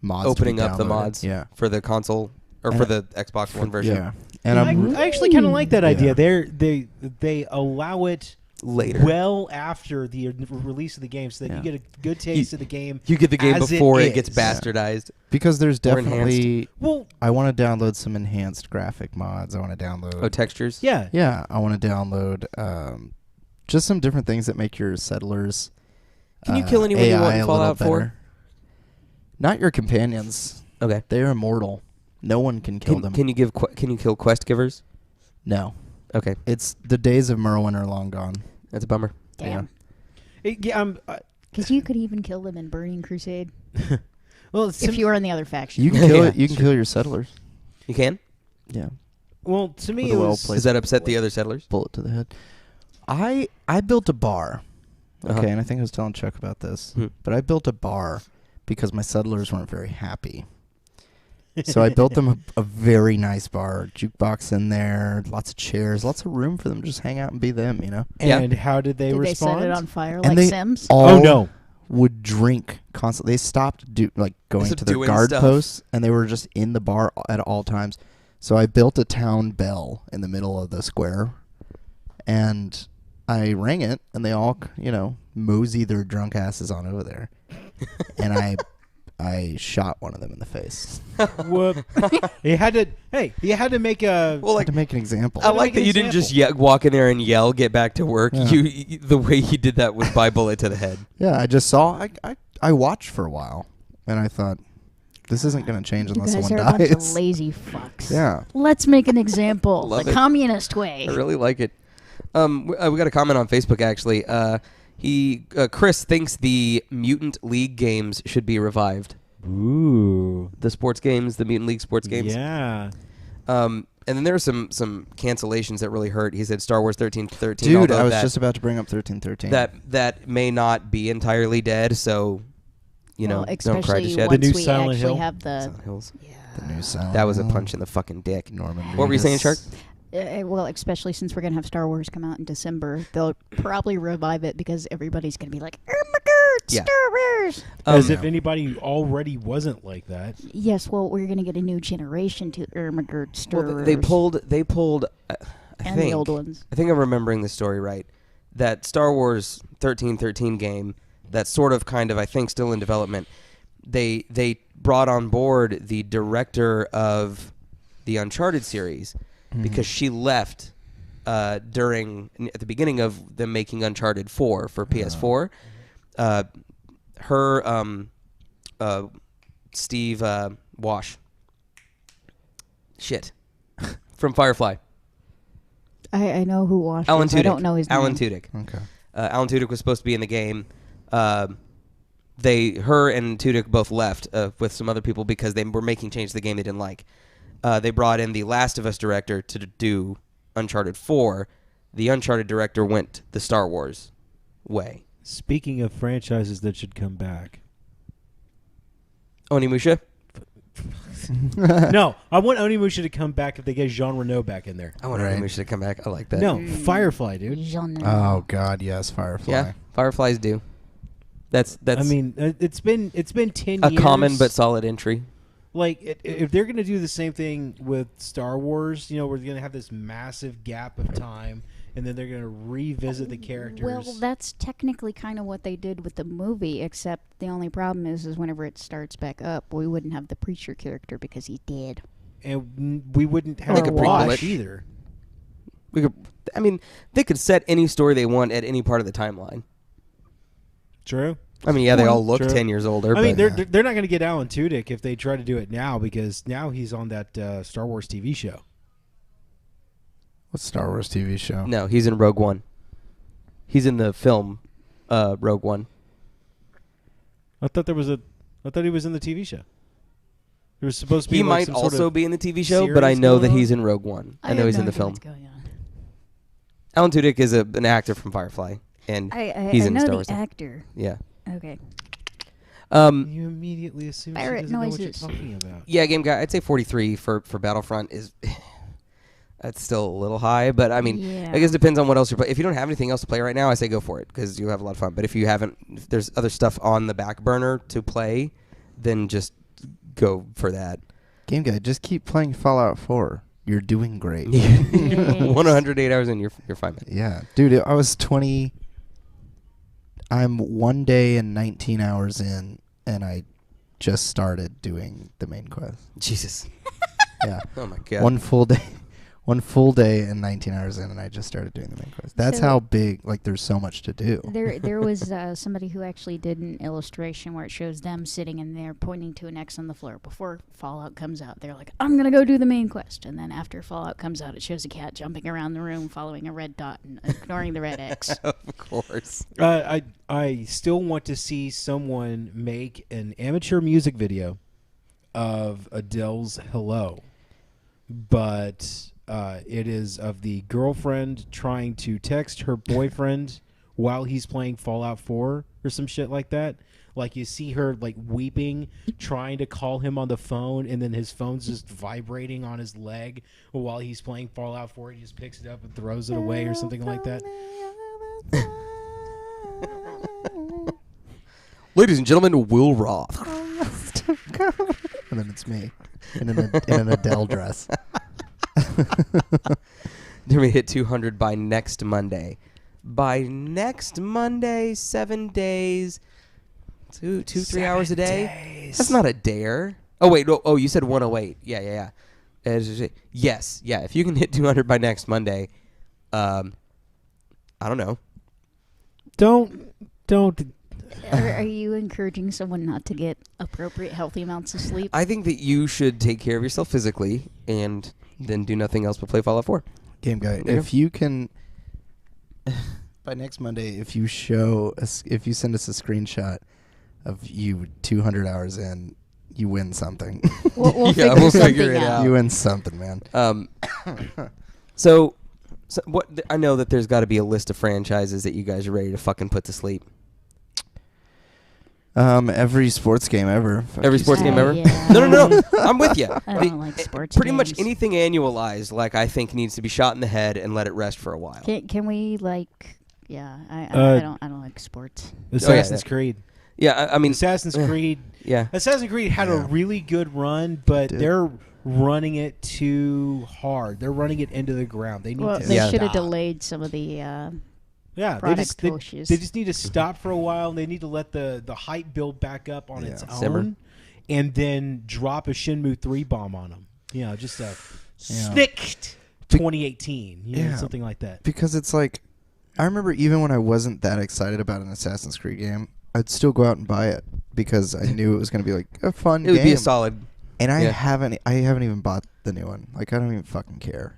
mods Opening to be up the downloaded. mods Yeah. for the console or And- for the Xbox One version Yeah. And I'm I actually kind of like that idea. Yeah. They allow it later. well after the release of the game, so that you Yeah. get a good taste of the game. You get the game as before it gets is. bastardized. because there's Or definitely Well, I want to download some enhanced graphic mods. I want to download Oh, textures. yeah. Yeah, I want to download just some different things that make your settlers Can you kill anyone you AI want in a little Fallout 4? better. Not your companions. Okay. They're immortal. No one can kill them. Can you kill quest givers? No. Okay, It's the days of Merwin are long gone. that's a bummer. Damn. Yeah, Because you could even kill them in Burning Crusade well, if you were on the other faction. You can kill Yeah, it. You can kill your settlers. You can? Yeah. well, to me, With it a was well-placed Does that upset the other settlers? bullet to the head. I built a bar. Uh-huh. Okay, and I think I was telling Chuck about this. Hmm. But I built a bar because my settlers weren't very happy. So I built them a very nice bar, jukebox in there, lots of chairs, lots of room for them to just hang out and be them, you know. Yeah. And how did they Did they respond? set it on fire And like they Sims? all Oh no! would drink constantly. They stopped going Stopped to their doing guard stuff. posts, and they were just in the bar at all times. So I built a town bell in the middle of the square, and I rang it, and they all, mosey their drunk asses on over there, and I shot one of them in the face. Whoop! You had to. Hey, you had to make a. Well, To make an example. I like that you didn't just walk in there and yell, "Get back to work." Yeah. The way you did that was by bullet to the head. Yeah, I just saw. I watched for a while, and I thought, this isn't going to change You unless guys someone are a bunch of dies. lazy fucks. Yeah. Let's make an example. Love The it. communist way. I really like it. We got a comment on Facebook actually. Chris thinks the Mutant League games should be revived. Ooh. The sports games, the Mutant League sports games. Yeah. And then there are some cancellations that really hurt. He said Star Wars 1313. Dude, although I was that, just about to bring up 1313. that may not be entirely dead. So, Well, don't cry especially to shed. The once new we Silent actually Hill. have the. Silent Hills. the new sound. That was a punch in the fucking dick. Norman. What were you saying, Reedus. Shark? Well, especially since we're gonna have Star Wars come out in December, they'll probably revive it because everybody's gonna be like, "Oh my God, Yeah. Star Wars!" As if anybody already wasn't like that. Yes, well, we're gonna get a new generation to Ermagerd Star Well, Wars. they pulled. I and think the old ones. I think I'm remembering the story right. That Star Wars 1313 game, that's sort of kind of I think still in development. They brought on board the director of the Uncharted series because she left at the beginning of them making Uncharted 4 for PS4. Steve Wash. Shit. from Firefly. I know who Wash Alan is. Tudyk. I don't know his Alan name. Tudyk. Okay. Alan Tudyk was supposed to be in the game. Her and Tudyk both left with some other people because they were making changes to the game they didn't like. They brought in the Last of Us director to do Uncharted 4. The Uncharted director went the Star Wars way. Speaking of franchises that should come back. Onimusha? No, I want Onimusha to come back if they get Jean Reno back in there. I want Onimusha to come back. I like that. No, Firefly, dude. Oh God, yes, Firefly. Yeah, Fireflies do. That's. I mean, it's been 10 a years. common but solid entry. Like, if they're going to do the same thing with Star Wars, you know, we're going to have this massive gap of time, and then they're going to revisit the characters. Well, that's technically kind of what they did with the movie, except the only problem is whenever it starts back up, we wouldn't have the preacher character because he's dead. And we wouldn't have They a could prequel Wash it. either. We could. I mean, they could set any story they want at any part of the timeline. True. I mean, yeah, they all look True. 10 years older. I mean, but they're not going to get Alan Tudyk if they try to do it now, because now he's on that Star Wars TV show. What's Star Wars TV show? no, he's in Rogue One. He's in the film Rogue One. I thought he was in the TV show. There was supposed to be He like might some also sort of be in the TV show, but I series know that going he's on? in Rogue One. I have know he's no in the idea film. what's going on. Alan Tudyk is an actor from Firefly, and I he's in know Star the Wars. actor. Yeah. Okay. You immediately assume she Pirate doesn't know what you're noises. talking about. Yeah, Game Guy, I'd say 43 for Battlefront is that's still a little high, but I mean, Yeah. I guess it depends on what else you're playing. If you don't have anything else to play right now, I say go for it because you have a lot of fun. But if you haven't, if there's other stuff on the back burner to play, then just go for that. Game Guy, just keep playing Fallout 4. You're doing great. 108 hours in, you're fine, man. Yeah, dude, I was 20. I'm 1 day and 19 hours in, and I just started doing the main quest. Jesus. Yeah, Oh my god. one full day and 19 hours in, and I just started doing the main quest. That's So- how big. Like, there's so much to do. There was somebody who actually did an illustration where it shows them sitting in there pointing to an X on the floor. Before Fallout comes out, they're like, I'm going to go do the main quest. And then after Fallout comes out, it shows a cat jumping around the room following a red dot and ignoring the red X. Of course. I still want to see someone make an amateur music video of Adele's "Hello," but it is of the girlfriend trying to text her boyfriend while he's playing Fallout 4 or some shit like that. Like, you see her like weeping, trying to call him on the phone, and then his phone's just vibrating on his leg while he's playing Fallout 4. He just picks it up and throws it away or something like that. Ladies and gentlemen, Will Roth. And then it's me in an Adele dress. They're going to hit 200 by next Monday. By next Monday, 7 days, 3 hours a day. That's not a dare. Oh, wait. Oh, you said 108. Yeah. Yes. Yeah. If you can hit 200 by next Monday, I don't know. Don't. Are you encouraging someone not to get appropriate, healthy amounts of sleep? I think that you should take care of yourself physically and then do nothing else but play Fallout 4. Game Guy, Yeah. if you can, by next Monday, if you send us a screenshot of you 200 hours in, you win something. We'll Yeah, figure we'll something figure it out. You win something, man. So what? I know that there's got to be a list of franchises that you guys are ready to fucking put to sleep. Every sports game ever. Fuck Every you, sports Steve. game ever? Yeah. No. I'm with you. I don't like sports Pretty much games. anything annualized, like I think, needs to be shot in the head and let it rest for a while. Can we like? Yeah, I don't like sports. Assassin's Creed. Yeah, I mean, Assassin's Creed. yeah. Assassin's Creed had a Yeah. really good run, but Did. they're running it too hard. They're running it into the ground. They need Well, to they Yeah. should have stop. delayed some of the. Yeah, they product just, they pushes. just need to stop for a while. And they need to let the hype build back up on its own, Simmer. and then drop a Shenmue 3 bomb on them. You know, just a Yeah. snicked 2018. You know, Yeah. something like that. Because it's like, I remember even when I wasn't that excited about an Assassin's Creed game, I'd still go out and buy it because I knew it was going to be like a fun It would game. be a solid. And I yeah. haven't even bought the new one. Like I don't even fucking care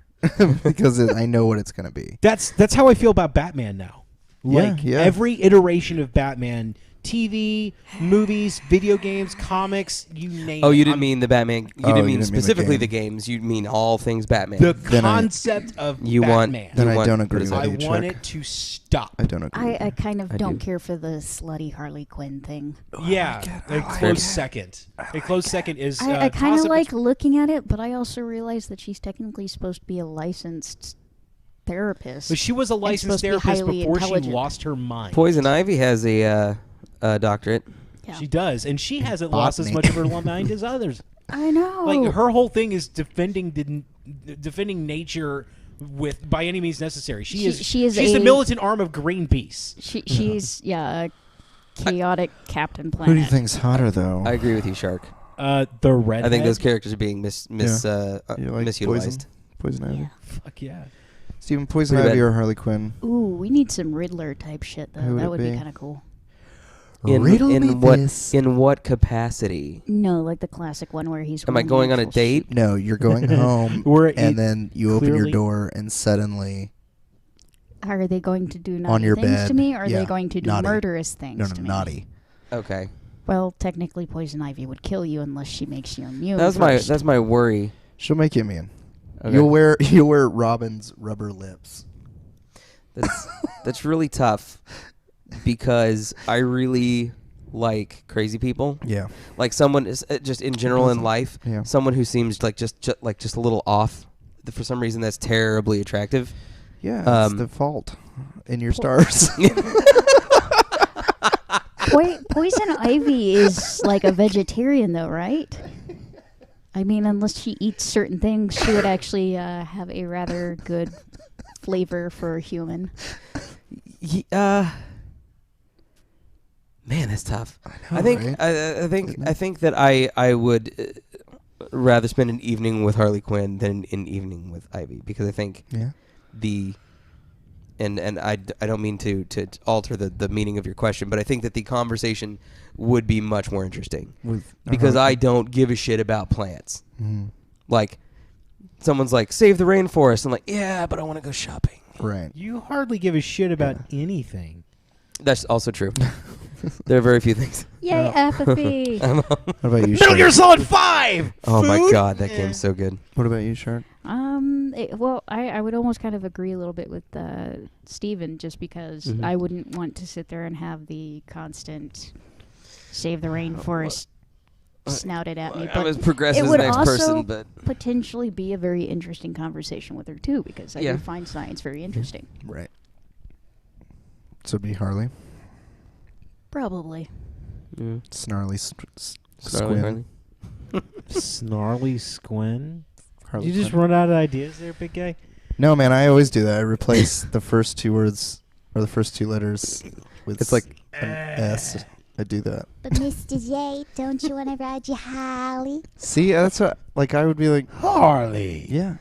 because I know what it's gonna be. That's how I feel about Batman now. Like Yeah. every iteration of Batman, TV, movies, video games, comics, you name it. Oh, you didn't mean the Batman. You didn't mean the specifically game. the games. You mean all things Batman. the Then concept of You want- Batman. Then You I want- don't what agree is with it? I you, want Chuck. it to stop. I don't agree. I kind of I don't do. care for the slutty Harley Quinn thing. Yeah, a close second. A close second is. I kind of toss-up like looking at it, but I also realize that she's technically supposed to be a licensed therapist. But she was a licensed supposed to be therapist highly before she intelligent. lost her mind. Poison Ivy has a doctorate. Yeah. She does, and she hasn't lost as Botany. much of her mind as others. I know. Like her whole thing is defending nature by any means necessary. She's a the militant arm of Greenpeace. She's a chaotic Captain Planet. Who do you think's hotter though? I agree with you, Shark. The red. I think those characters are being You like misutilized. Poison Ivy. Yeah. Fuck yeah. Steven, Poison Pretty Ivy bad. or Harley Quinn? Ooh, we need some Riddler type shit though. Who would That it would be be? kind of cool. Riddle me in what this. in what capacity? No, like the classic one where he's. Am I wearing going on a actual date? No, you're going home, Where and then you open your clearly- door, and suddenly, Are they going to do naughty on your things bed, to me, or are yeah, they going to do naughty. murderous things no, to me? naughty. Okay, Well, technically, Poison Ivy would kill you unless she makes you immune. that's first. my worry. She'll make you immune. Okay. You'll wear Robin's rubber lips. That's really tough because I really like crazy people. Yeah, Like someone is just in general in life. Yeah. Someone who seems like just a little off. For some reason, that's terribly attractive. yeah. It's the fault in your stars. Poison Ivy is like a vegetarian, though, right? I mean, unless she eats certain things, she would actually have a rather good flavor for a human. Man, that's tough. know, I think right? I think that I would rather spend an evening with Harley Quinn than an evening with Ivy because I think Yeah. and I don't mean to alter the meaning of your question, but I think that the conversation would be much more interesting With because I don't give a shit about plants. Mhm. Like someone's like, save the rainforest. I'm like, yeah, but I want to go shopping. Right. You hardly give a shit about anything. That's also true. There are very few things. Yay, apathy! What about you, Metal Shark? Gear Solid 5! Oh my Food? god, that game's so good. What about you, Shark? Well, I would almost kind of agree a little bit with Steven, just because Mhm. I wouldn't want to sit there and have the constant save the rainforest snouted at me. I'm But as progressive it as would the next also person, but potentially be a very interesting conversation with her, too, because I Yeah. do find science very interesting. Right. So it'd be Harley. Probably. Snarly Snarly Squin. Harley. Snarly Squin? Harley Did you just Quinn. run out of ideas there, big guy? No, man, I always do that. I replace the first two words or the first two letters with It's like an S. I do that. But Mr. J, don't you want to ride your Harley? See, that's what. Like, I would be like, Harley! yeah.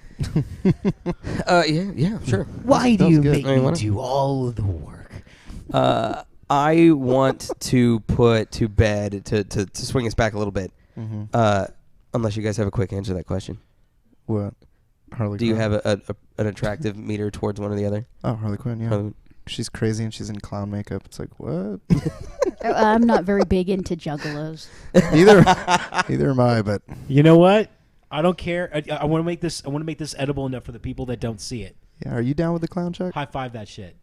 yeah, sure. Why That do was you good. make Oh, you me wanna? do all of the work? I want to put to bed to swing us back a little bit. Mm-hmm. Unless you guys have a quick answer to that question. What? Harley Do you Quinn? have an attractive meter towards one or the other? Oh, Harley Quinn, yeah. Harley- She's crazy and she's in clown makeup. It's like, what? I'm not very big into juggalos. Neither am I, but You know what? I don't care. I want to make this. I want to make this edible enough for the people that don't see it. yeah. Are you down with the clown, Chuck? High five that shit.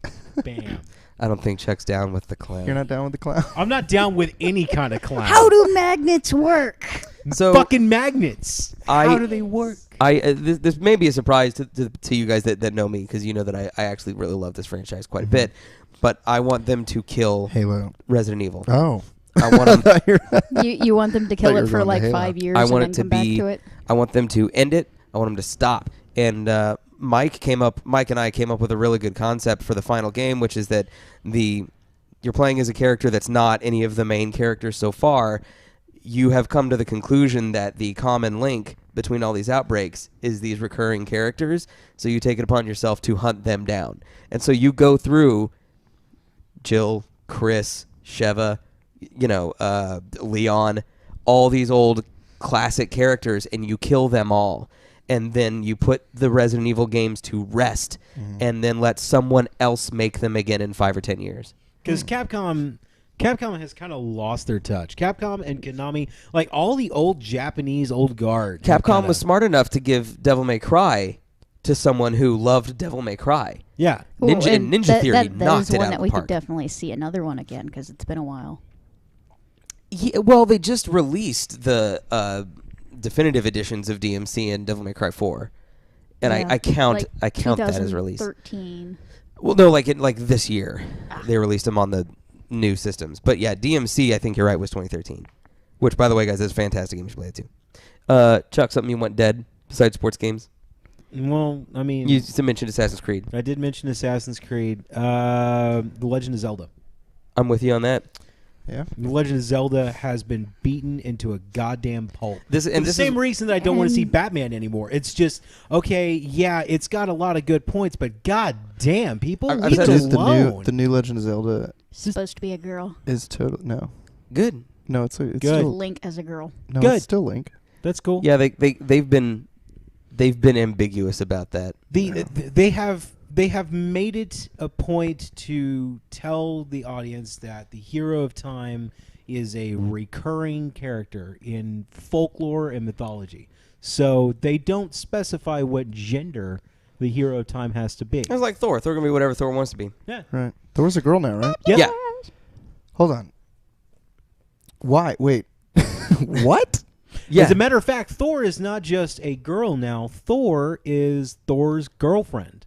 Bam. I don't think Chuck's down with the clown. You're not down with the clown? I'm not down with any kind of clown. How do magnets work? So fucking magnets? I- How do they work? This may be a surprise to you guys that know me because you know that I actually really love this franchise quite a bit, but I want them to kill Halo. Resident Evil. Oh. I want them. You want them to Thought kill you it were for going to like Halo. 5 years I and want then it to come back be. to it? I want them to end it. I want them to stop. And Mike and I came up with a really good concept for the final game, which is that you're playing as a character that's not any of the main characters so far. You have come to the conclusion that the common link between all these outbreaks is these recurring characters, so you take it upon yourself to hunt them down. And so you go through Jill, Chris, Sheva, Leon, all these old classic characters, and you kill them all. and then you put the Resident Evil games to rest, and then let someone else make them again in 5 or 10 years. Because Capcom has kind of lost their touch. Capcom and Konami, like all the old Japanese old guard. Capcom was smart enough to give Devil May Cry to someone who loved Devil May Cry. Yeah. Ninja and Theory that knocked is it one out that of we the could park. definitely see another one again because it's been a while. Yeah, well, they just released the definitive editions of DMC and Devil May Cry 4, and Yeah, I count that as release. 2013. Well, no, like this year, they released them on the new systems. But yeah, DMC, I think you're right, was 2013. Which, by the way, guys, is a fantastic game. You should play it too. Chuck, something you want dead besides sports games? Well, I mean, You mentioned Assassin's Creed. I did mention Assassin's Creed. The Legend of Zelda. I'm with you on that. Yeah. The Legend of Zelda has been beaten into a goddamn pulp. For the this same is, reason that I don't want to see Batman anymore. It's just, okay, yeah, it's got a lot of good points, but god damn, people, I've leave said it this- alone. The new Legend of Zelda Supposed to be a girl. is total no. good. No, it's Good. still Link as a girl. no, Good. it's still Link. That's cool. Yeah, they've been ambiguous about that. They have made it a point to tell the audience that the hero of time is a recurring character in folklore and mythology. So they don't specify what gender the hero of time has to be. It's like Thor. Thor can be whatever Thor wants to be. Yeah. Right. Thor's a girl now, right? Yeah. Hold on. Why? Wait. What? Yeah. As a matter of fact, Thor is not just a girl now. Thor is Thor's girlfriend.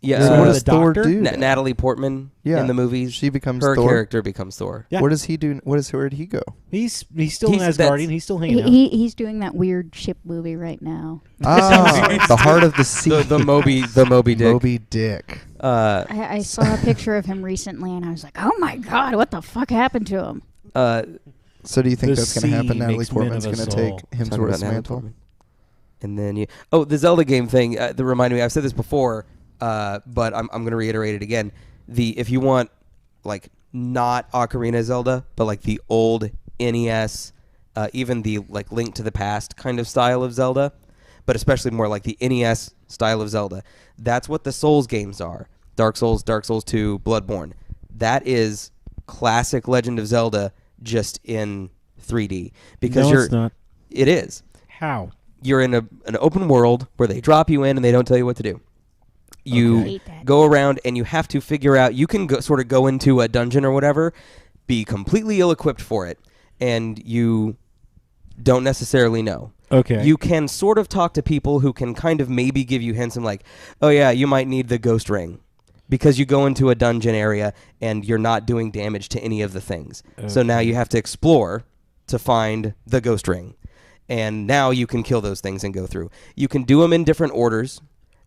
Yeah. So what the does Thor doctor? do? Natalie Portman Yeah. in the movies. She becomes her Thor. character becomes Thor. Yeah. What does he do? Where did he go? He's still He's- an Asgardian. He's still hanging out. He's doing that weird ship movie right now. Ah, the heart of the sea. The Moby Dick. Moby Dick. I saw a picture of him recently, and I was like, "Oh my god, what the fuck happened to him?" So do you think The that's going to happen? sea Natalie makes men Portman's of going us to all. take Talking about Hemsworth's Natalie mantle? Portman. And then the Zelda game thing that reminded me. I've said this before, but I'm going to reiterate it again. If you want like not Ocarina Zelda, but like the old NES, even the like Link to the Past kind of style of Zelda, but especially more like the NES style of Zelda. That's what the Souls games are. Dark Souls, Dark Souls 2, Bloodborne. That is classic Legend of Zelda just in 3D because No, you're it's not. it is. How? You're in an open world where they drop you in and they don't tell you what to do. You Okay. Hate that. go around and you have to figure out. You can sort of go into a dungeon or whatever, be completely ill-equipped for it, and you don't necessarily know. Okay. You can sort of talk to people who can kind of maybe give you hints and like, oh yeah, you might need the ghost ring. Because you go into a dungeon area and you're not doing damage to any of the things. So now you have to explore to find the ghost ring. And now you can kill those things and go through. You can do them in different orders.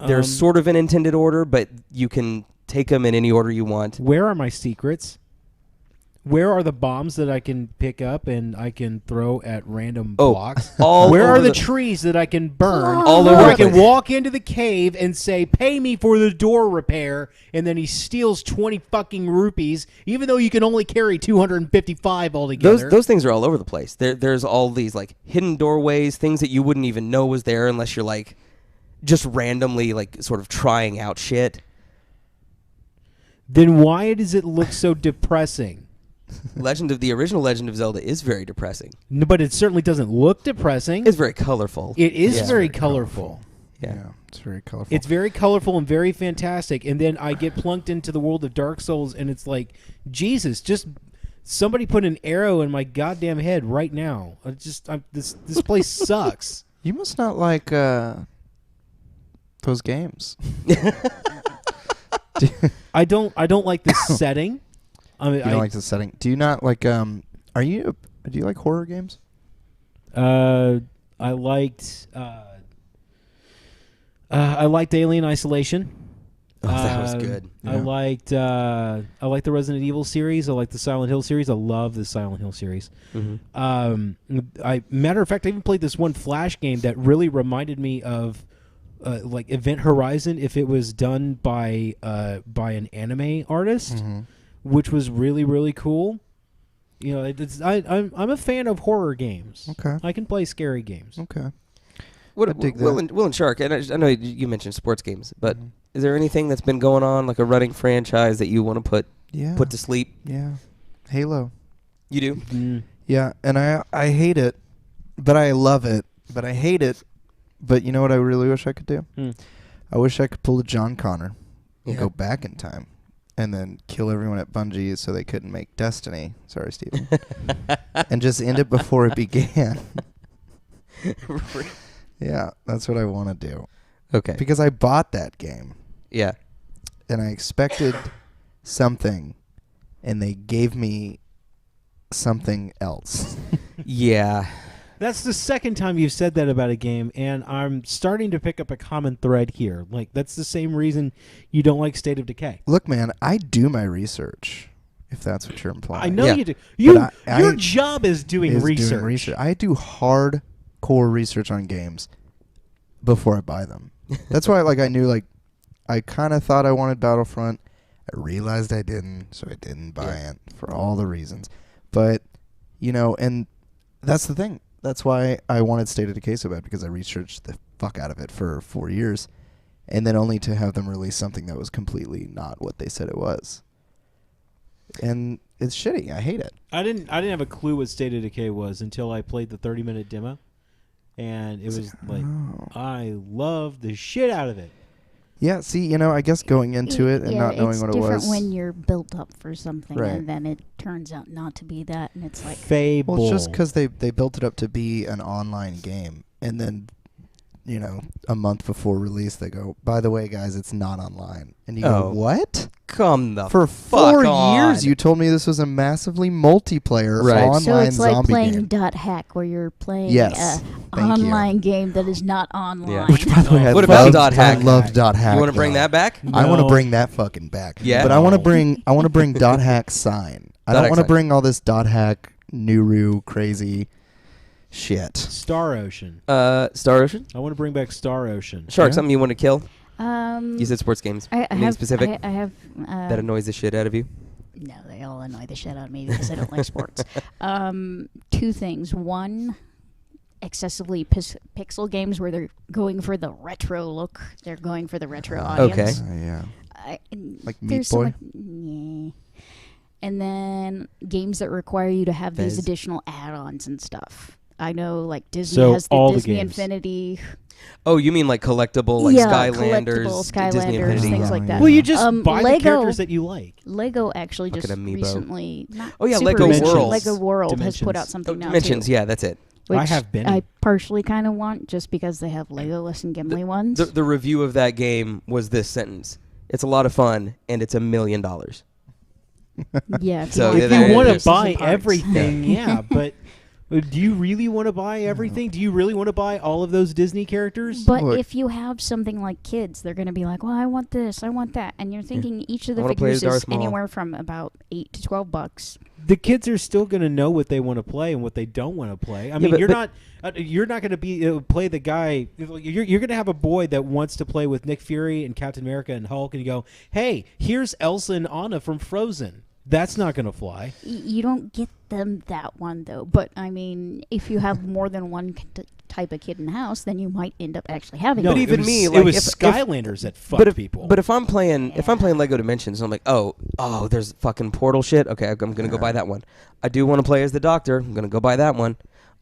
There's sort of an intended order, but you can take them in any order you want. Where are my secrets? Where are the bombs that I can pick up and I can throw at random blocks? all Where over are the the- trees that I can burn? All where over I the can place. walk into the cave and say, "Pay me for the door repair," and then he steals 20 fucking rupees, even though you can only carry 255 altogether. Those things are all over the place. There's all these like hidden doorways, things that you wouldn't even know was there unless you're like just randomly like sort of trying out shit. Then why does it look so depressing? The original Legend of Zelda is very depressing. No, but it certainly doesn't look depressing. It's very colorful. It is Yeah. very colorful. Yeah. It's very colorful. It's very colorful and very fantastic. And then I get plunked into the world of Dark Souls, and it's like, Jesus, just somebody put an arrow in my goddamn head right now. This place sucks. You must not like those games. I don't like the setting. I mean, You don't like the setting. Do you not like? Do you like horror games? I liked Alien Isolation. Oh, that was good. I liked the Resident Evil series. I like the Silent Hill series. I love the Silent Hill series. Matter of fact, I even played this one Flash game that really reminded me of like Event Horizon if it was done by an anime artist, which was really really cool. You know, I'm a fan of horror games. Okay. I can play scary games. Okay. What, I dig Will, that. Will and Shark, and I know you mentioned sports games, but Mhm. is there anything that's been going on, like a running franchise that you want to Yeah. put to sleep? Yeah. Halo. You do? Mm. Yeah, and I hate it, but I love it. But I hate it. But you know what I really wish I could do? Hmm. I wish I could pull a John Connor and Yeah. go back in time and then kill everyone at Bungie so they couldn't make Destiny. Sorry, Steven. And just end it before it began. Yeah, that's what I want to do. Okay. Because I bought that game Yeah. and I expected something and they gave me something else. Yeah. That's the second time you've said that about a game, and I'm starting to pick up a common thread here. Like, that's the same reason you don't like State of Decay. Look, man, I do my research, if that's what you're implying. I know Yeah. you do. Your I- job is doing Is research. I do hardcore research on games before I buy them. That's why, like, I knew, like, I kind of thought I wanted Battlefront. I realized I didn't, so I didn't buy it for all the reasons. But, you know, and that's the thing. That's why I wanted State of Decay so bad, because I researched the fuck out of it for 4 years, and then only to have them release something that was completely not what they said it was. And it's shitty. I hate it. I didn't have a clue what State of Decay was until I played the 30-minute demo, and it was like, Oh. I love the shit out of it. Yeah, see, you know, I guess going into it and Yeah, not knowing it's what it different was. when you're built up for something Right. and then it turns out not to be that, and it's like, Fable. Well, it's just because they built it up to be an online game, and then, you know, a month before release, they go, by the way, guys, it's not online. And you go, Oh. what? Come the For fuck 4 on. years, you told me this was a massively multiplayer Right. online so it's like zombie playing game. Dot Hack, where you're playing Yes. an Thank you. online game that is not online. Yeah. Which, by the way, I What about loved, Dot Hack? I loved Dot Hack. You want to bring though. that back? I want to No. bring that fucking back. Yeah? But I want to No. bring Dot Hack sign. I Dot don't Hack want to sign. bring all this Dot Hack Nuru crazy shit. Star Ocean. Star Ocean? I want to bring back Star Ocean. Shark, Yeah. something you want to kill? You said sports games. I Anything have specific I have that annoys the shit out of you? no, they all annoy the shit out of me because I don't like sports. 2 things. One, excessively pixel games where they're going for the retro look. They're going for the retro audience. Okay. Yeah. Like Meat there's so Boy? much- yeah. And then games that require you to have these Fez. additional add-ons and stuff. I know, like Disney So has the all the Disney games. Infinity. Oh, you mean like collectible, like Yeah, Skylanders, collectible Disney Skylanders, Infinity? things like that. Well, you just buy the Lego- characters that you like. Lego actually just Fucking amiibo. recently. Not Oh, yeah, super Lego recently, Worlds. Lego World has put Dimensions. out something now Dimensions, too. yeah, that's it. Which I have Benny. I partially kind of want just because they have Legolas and Gimli ones. The review of that game was this sentence: "It's a lot of fun, and it's $1 million." yeah, if So, you, yeah, If there you want it to is. buy everything, yeah, but do you really want to buy everything? Do you really want to buy all of those Disney characters? But Look. if you have something like kids, they're going to be like, "Well, I want this, I want that," and you're thinking each of I the wanna play figures as Darth is Maul. anywhere from about $8 to $12. The kids are still going to know what they want to play and what they don't want to play. I mean, but- you're not going to be play the guy. You're going to have a boy that wants to play with Nick Fury and Captain America and Hulk, and you go, "Hey, here's Elsa and Anna from Frozen." That's not going to fly. You don't get them that one though. But I mean, if you have more than one type of kid in the house, then you might end up actually having. No, But them. even it was, me, it like, was if- Skylanders that fucked people. But if I'm playing Lego Dimensions, I'm like, oh, there's fucking Portal shit. Okay, I'm gonna go buy that one. I do want to play as the Doctor. I'm gonna go buy that one.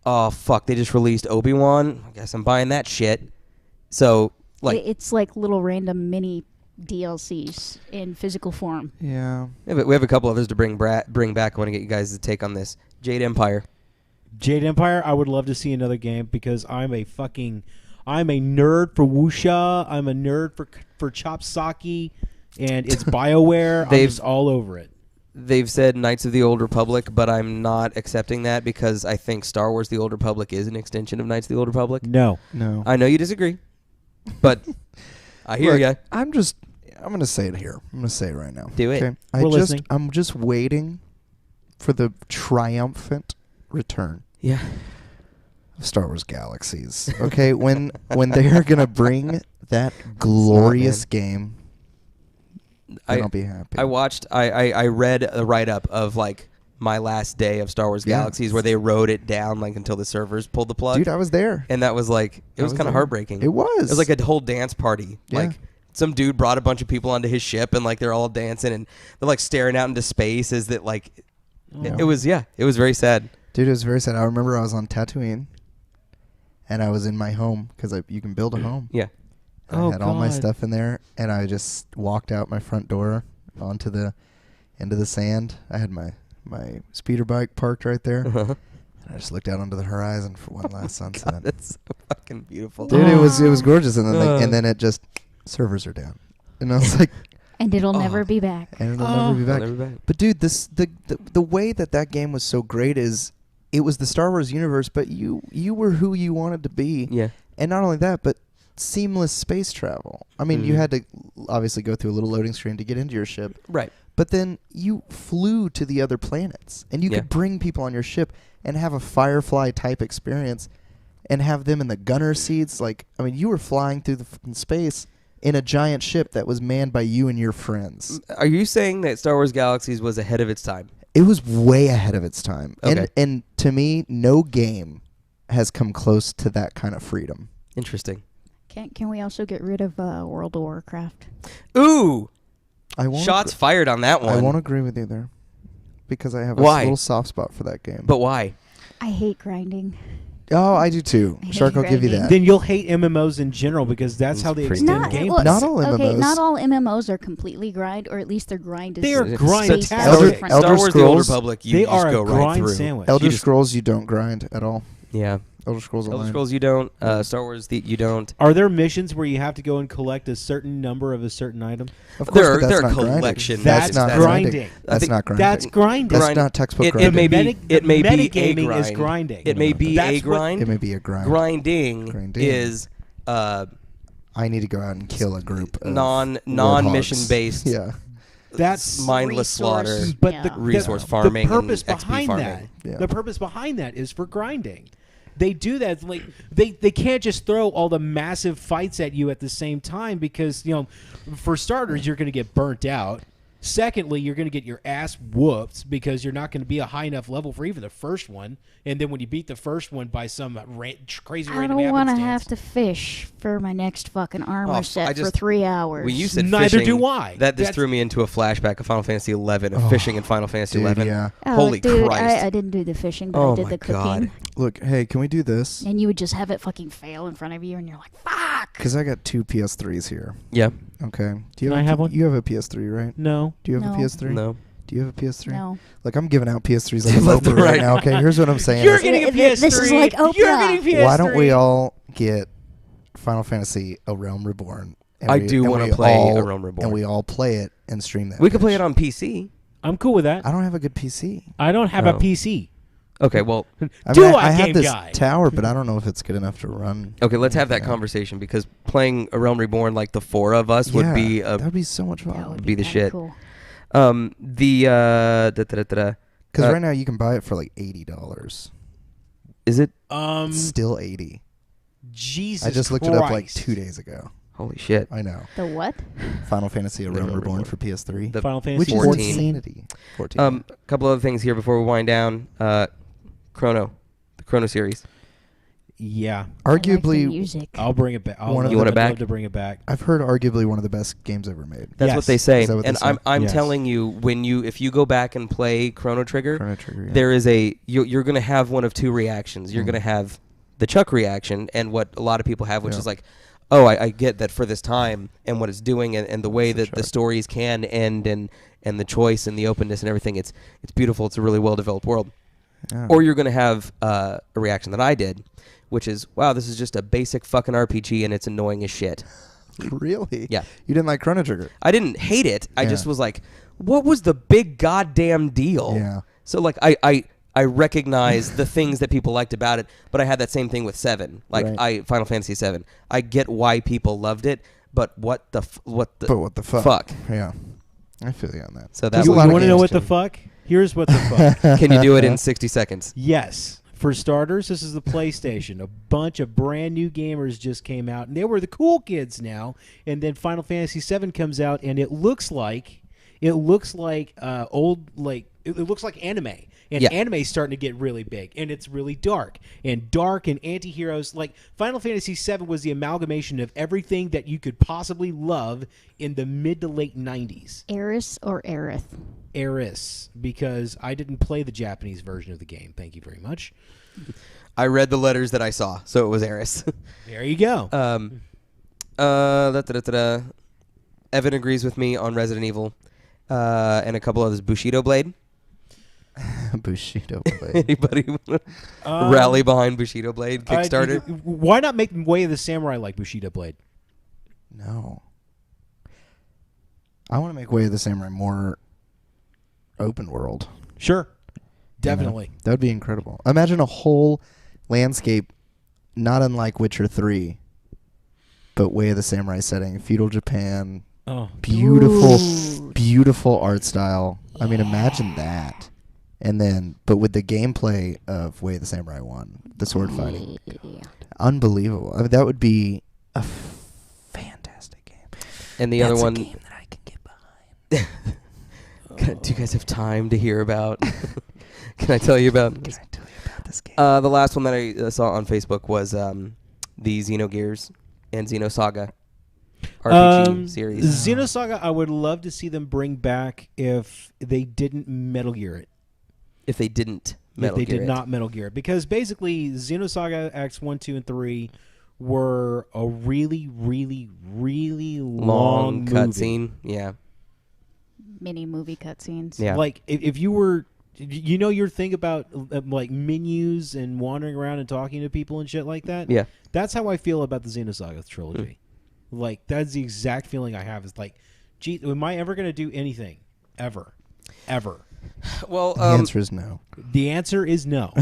Oh fuck, they just released Obi-Wan. I guess I'm buying that shit. So like, It's like little random mini DLCs in physical form. Yeah. we have a couple others to bring back. I want to get you guys to take on this. Jade Empire. Jade Empire, I would love to see another game because I'm a nerd for wuxia. I'm a nerd for chop sake, and it's BioWare. I'm They've- just all over it. They've said Knights of the Old Republic, but I'm not accepting that because I think Star Wars: The Old Republic is an extension of Knights of the Old Republic. No, No. I know you disagree, but I hear Look, ya. I'm going to say it here. I'm going to say it right now. Do it. Okay. We're listening. I'm just waiting for the triumphant return Yeah. of Star Wars Galaxies. Okay, when they are going to bring that glorious game, then I'll be happy. I watched. I read a write up of like my last day of Star Wars Yeah. Galaxies, where they wrote it down like until the servers pulled the plug. Dude, I was there. And that was like, it was was kind of there. heartbreaking. It was. It was like a whole dance party. Yeah. Like some dude brought a bunch of people onto his ship, and like they're all dancing, and they're like staring out into space. Is that like, it was very sad. Dude, it was very sad. I remember I was on Tatooine, and I was in my home because you can build a home. Yeah. I had all my stuff in there, and I just walked out my front door onto the into the sand. I had my speeder bike parked right there. Uh-huh. And I just looked out onto the horizon for one last sunset. God, that's so fucking beautiful. Dude, it was gorgeous, and then and then it just servers are down, and I was like, And it'll never be back. and it'll never be back. Never back. But dude, the way that game was so great is it was the Star Wars universe, but you were who you wanted to be. Yeah. And not only that, but seamless space travel. I mean, you had to obviously go through a little loading screen to get into your ship. Right. But then you flew to the other planets, and you could bring people on your ship and have a Firefly type experience and have them in the gunner seats. Like, I mean, you were flying through the fucking space in a giant ship that was manned by you and your friends. Are you saying that Star Wars Galaxies was ahead of its time? It was way ahead of its time. Okay. And to me, no game has come close to that kind of freedom. Interesting. Can we also get rid of World of Warcraft? Ooh! I won't Shots fired on that one. I won't agree with you there. Because I have a Why? little soft spot for that game. But why? I hate grinding. Oh, I do too. I hate Shark, I'll give you grinding. that. Then you'll hate MMOs in general because that's how they pretty extend Not- gameplay. Not all Okay, MMOs. not all MMOs are completely grind, or at least their grind is They are It's grind Star Elder- Wars, different. Elder Star Wars: The Old Scrolls, Republic, you They just are go a right grind through. sandwich. Elder You just- Scrolls, you don't grind at all. Yeah. Elder Scrolls Elder Online. Scrolls, you don't. Star Wars, you don't. Are there missions where you have to go and collect a certain number of a certain item? Of course, There but are that's not grinding. collection. That's not grinding. grinding. I That's think not grinding. That's grinding. That's Grind- not textbook It grinding. may be. It may be a metagaming grind. is grinding. It may be That's a what- grind. It may be a grind. Grinding is I need to go out and kill a group of non-mission warthogs. based. Yeah. That's mindless slaughter. But Yeah. the Resource farming The purpose and XP behind farming. that. Yeah. The purpose behind that is for grinding. They do that like they can't just throw all the massive fights at you at the same time because for starters you're going to get burnt out. Secondly, you're going to get your ass whooped because you're not going to be a high enough level for even the first one. And then when you beat the first one by some crazy I random don't want to happenstance- have to fish for my next fucking armor I set for just- 3 hours. When you said Neither fishing, do I. That just That's- threw me into a flashback of Final Fantasy 11 of fishing in Final Fantasy Dude, 11. yeah. Oh, Holy dude, Christ! I didn't do the fishing, but Oh I did my the cooking. God. Look, hey, can we do this? And you would just have it fucking fail in front of you, and you're like, fuck! Because I got 2 PS3s here. Yeah. Okay. Do you Can I have one? You have a PS3, right? No. Do you have No. a PS3? No. Do you have a PS3? No. Like, I'm giving out PS3s like a Left and Oprah right right. now. Okay, here's what I'm saying. You're is, getting a This PS3. is like You're Oprah. getting PS3. why don't we all get Final Fantasy: A Realm Reborn? And I we- do and wanna we play all- A Realm Reborn. And we all play it and stream that. We could play bitch. it on PC. I'm cool with that. I don't have a good PC. I don't have Oh. a PC. Okay, well, I Do mean, I, I have game this guy? tower, but I don't know if it's good enough to run. okay, let's have that anything. conversation because playing A Realm Reborn like the four of us would Yeah, be that would be so much That fun. would be the kinda shit. Cool. Because Uh, right now you can buy it for like $80. Is it? Still 80. Jesus I just looked it up like Christ. 2 days ago. Holy shit! I know. The what? Final Fantasy: A The Realm Realm Reborn Reborn. for PS3. The Final Fantasy Which is 14. insanity. 14. A couple other things here before we wind down. Chrono, the Chrono series. Yeah, I like the arguably, music. I'll bring it back. One of You want it I'd back? love to bring it back. I've heard arguably one of the best games ever made. That's Yes. what they say. Is that what they And say? I'm Yes. telling you, if you go back and play Chrono Trigger, Chrono Trigger. Yeah. there is you're going to have one of two reactions. You're going to have the Chuck reaction and what a lot of people have, which Yeah. is like, oh, I get that for this time and what it's doing and the way It's the that the Chuck. stories can end and the choice and the openness and everything. It's beautiful. It's a really well developed world. Yeah. Or you're going to have a reaction that I did, which is, wow, this is just a basic fucking RPG and it's annoying as shit. Really? Yeah. You didn't like Chrono Trigger? I didn't hate it. I Yeah. just was like, what was the big goddamn deal? Yeah. So like I recognize the things that people liked about it, but I had that same thing with 7. Like Right. Final Fantasy 7. I get why people loved it, but what the But what the fuck? fuck? Yeah. I feel you on that. So There's that a You lot of want to know games what the too. fuck? Here's what the fuck. can you do it in 60 seconds? Yes. For starters, this is the PlayStation. A bunch of brand new gamers just came out, and they were the cool kids now. And then Final Fantasy VII comes out, and it looks like it looks like it looks like anime. And anime's starting to get really big, and it's really dark. And anti-heroes. Like, Final Fantasy VII was the amalgamation of everything that you could possibly love in the mid to late 90s. Eris or Aerith? Eris, because I didn't play the Japanese version of the game. Thank you very much. I read the letters that I saw, so it was Eris. There you go. Evan agrees with me on Resident Evil, and a couple others. Bushido Blade. Bushido Blade. Anybody rally behind Bushido Blade Kickstarter? Why not make Way of the Samurai like Bushido Blade? No. I want to make Way of the Samurai more open world. Sure. Definitely. That would be incredible. Imagine a whole landscape not unlike Witcher 3, but Way of the Samurai setting. Feudal Japan. Oh. Beautiful art style. Yeah. I mean, imagine that. And then, but with the gameplay of Way of the Samurai 1, the sword fighting. God, unbelievable. I mean, that would be a fantastic game. And the other one... That's a game that I can get behind. Do you guys have time to hear about... Can I tell you about this game? The last one that I saw on Facebook was the Xenogears and Xenosaga RPG series. Xenosaga, I would love to see them bring back if they didn't Metal Gear it. If they didn't Metal Gear it. If they did not Metal Gear it. Because basically, Xenosaga Acts 1, 2, and 3 were a really, really, really long cutscene. Yeah. Mini movie cutscenes. Yeah. Like, if you were... You know your thing about like menus and wandering around and talking to people and shit like that? Yeah. That's how I feel about the Xenosaga trilogy. Like, that's the exact feeling I have. Is like, gee, am I ever going to do anything? Ever. Well, the answer is no. The answer is no.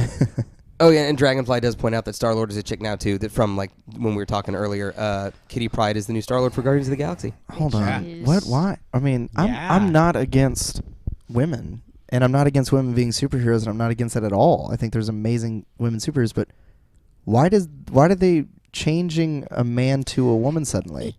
Oh, yeah, and Dragonfly does point out that Star-Lord is a chick now, too. That from, like, when we were talking earlier, Kitty Pryde is the new Star-Lord for Guardians of the Galaxy. Hold on. What? Why? I mean, I'm not against women. And I'm not against women being superheroes, and I'm not against that at all. I think there's amazing women superheroes, but why did they changing a man to a woman suddenly?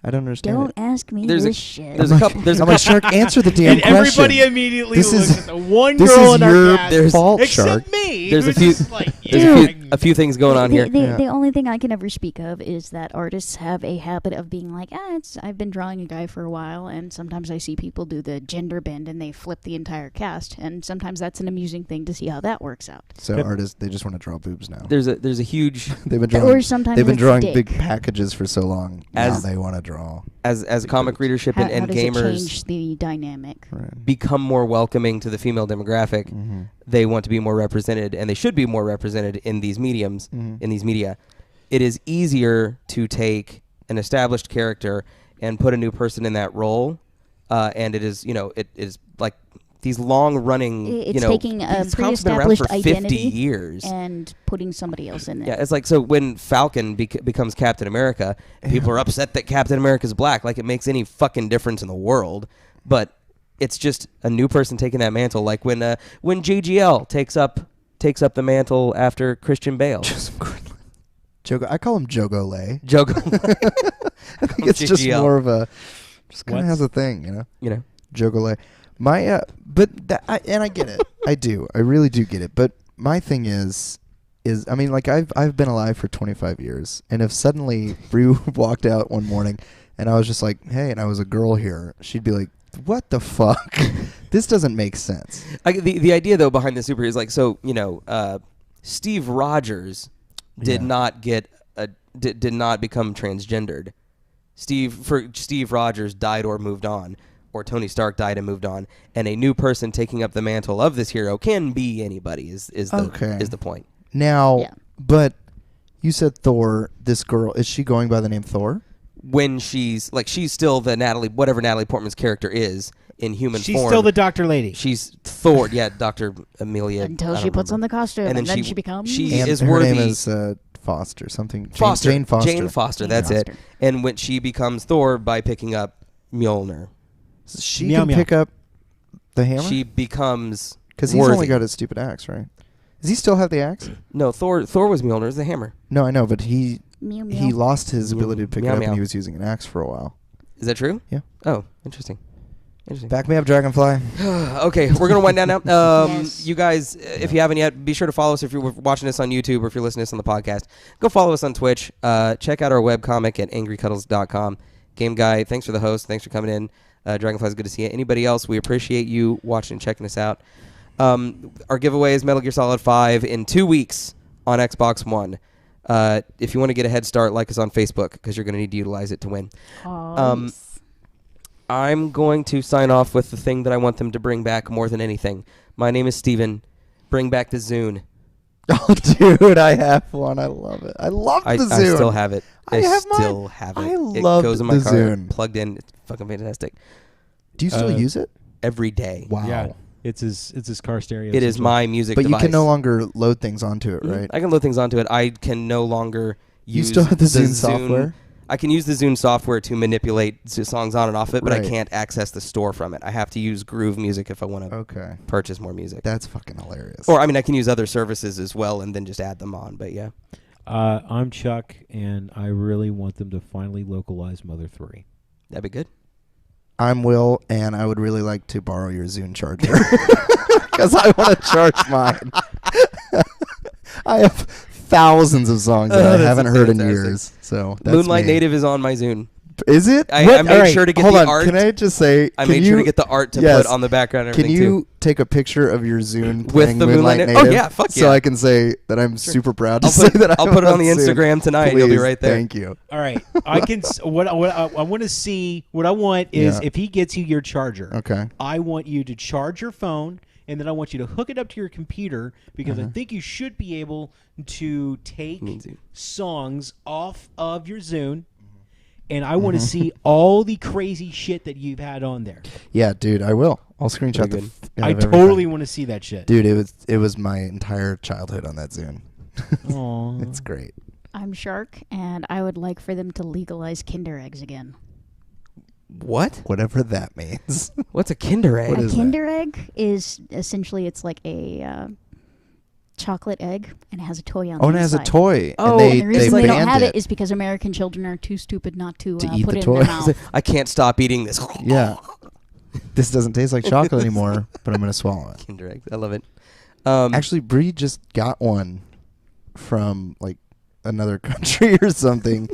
I don't understand. Don't ask me this shit. There's a couple. I'm like, Shark, answer the damn and question. Everybody immediately looks at the one this girl is in your our cast, fault, except Shark. me. There's a who's few. just like, There's a few things going on here. The only thing I can ever speak of is that artists have a habit of being like, I've been drawing a guy for a while, and sometimes I see people do the gender bend and they flip the entire cast, and sometimes that's an amusing thing to see how that works out. So artists, they just want to draw boobs now. There's a huge. They've been drawing. Or sometimes they've been drawing dick. big packages for so long. Now they want to draw. As comic readership How and does it gamers change the dynamic? Right. become more welcoming to the female demographic, they want to be more represented, and they should be more represented in these mediums, in these media. It is easier to take an established character and put a new person in that role, and it is, it is like these long-running, It's taking a pre-established 50 identity years and putting somebody else in there. Yeah, it's like, so when Falcon becomes Captain America, people are upset that Captain America's black, like it makes any fucking difference in the world. But it's just a new person taking that mantle, like when JGL takes up the mantle after Christian Bale. Jogo, I call him Jogole. Jogo. I think it's just more of a, just kind of has a thing, You know. Jogole. My and I get it. I do. I really do get it. But my thing is I mean, like, I've been alive for 25 years, and if suddenly Bree walked out one morning and I was just like, hey, and I was a girl here, she'd be like, what the fuck? This doesn't make sense. The idea though behind the superhero is like, so Steve Rogers did not become transgendered. Steve Rogers died or moved on, or Tony Stark died and moved on, and a new person taking up the mantle of this hero can be anybody. Is the point? Now, but you said Thor. This girl, is she going by the name Thor? When she's still the whatever Natalie Portman's character is in human form. She's still the Doctor Lady. She's Thor, Dr. Amelia. Until she puts on the costume, and then she becomes. She and is her worthy. name is Foster, something. Foster. Jane Foster. Jane Foster. That's it. And when she becomes Thor by picking up Mjolnir, she can pick up the hammer. She becomes because he's only got his stupid axe, right? Does he still have the axe? No, Thor was Mjolnir's the hammer. No, I know, but he lost his Meow. ability to pick Meow, it up, meow. and he was using an axe for a while. Is that true? Yeah. Oh, interesting. Interesting. Back me up, Dragonfly. Okay, we're gonna wind down now. Yes. You guys, if you haven't yet, be sure to follow us if you're watching this on YouTube or if you're listening to this on the podcast. Go follow us on Twitch. Check out our webcomic at angrycuddles.com. Game Guy, thanks for the host. Thanks for coming in. Dragonfly's good to see you. Anybody else, we appreciate you watching and checking us out. Our giveaway is Metal Gear Solid 5 in 2 weeks on Xbox One. If you want to get a head start, like us on Facebook because you're going to need to utilize it to win. Yes. I'm going to sign off with the thing that I want them to bring back more than anything. My name is Steven. Bring back the Zune. Oh, dude, I have one. I love it. I love the Zune. I still have it. I have mine. still have it. I It love goes in my the car, Zune. plugged in. It's fucking fantastic. Do you still use it? Every day. Wow. Yeah, it's his car stereo. It is essentially. my music But device. you can no longer load things onto it, right? I can load things onto it. I can no longer You use still have the Zune software? I can use the Zune software to manipulate songs on and off it, but I Right. can't access the store from it. I have to use Groove Music if I want to Okay. purchase more music. That's fucking hilarious. Or, I mean, I can use other services as well and then just add them on, but yeah. I'm Chuck, and I really want them to finally localize Mother 3. That'd be good. I'm Will, and I would really like to borrow your Zune charger because I want to charge mine. I have thousands of songs that I That's haven't heard in fantastic. years. So that's Moonlight me. Native is on my Zune. Is it? I What? made All right, sure to get hold the on. art. Can I just say? I can made sure to you- get the art to yes. put on the background and Can everything, you too. take a picture of your Zune With playing the Moonlight Moonlight Native? Oh, yeah, fuck So yeah. I can say that I'm super proud to I'll say put, that I'll I'm put it on the Zune. Instagram tonight. You'll be Please, right there. Thank you. All right, I can. What I want to see. What I want is Yeah. if he gets you your charger. Okay. I want you to charge your phone, and then I want you to hook it up to your computer because I think you should be able to take songs off of your Zune. And I want to see all the crazy shit that you've had on there. Yeah, dude, I will. I'll screenshot Very the. good. I totally want to see that shit. Dude, it was my entire childhood on that Zune. Aw. It's great. I'm Shark, and I would like for them to legalize Kinder eggs again. What? Whatever that means. What's a Kinder Egg? What A is that? Kinder egg is essentially it's like a chocolate egg, and it has a toy on. Oh, and the it has a inside. toy. Oh, and they, And the reason they don't banned have it is because American children are too stupid not to, eat put the it toy. in their mouth. I can't stop eating this. Yeah. This doesn't taste like chocolate anymore, but I'm going to swallow it. Kinder Egg. I love it. Actually, Bree just got one from like another country or something,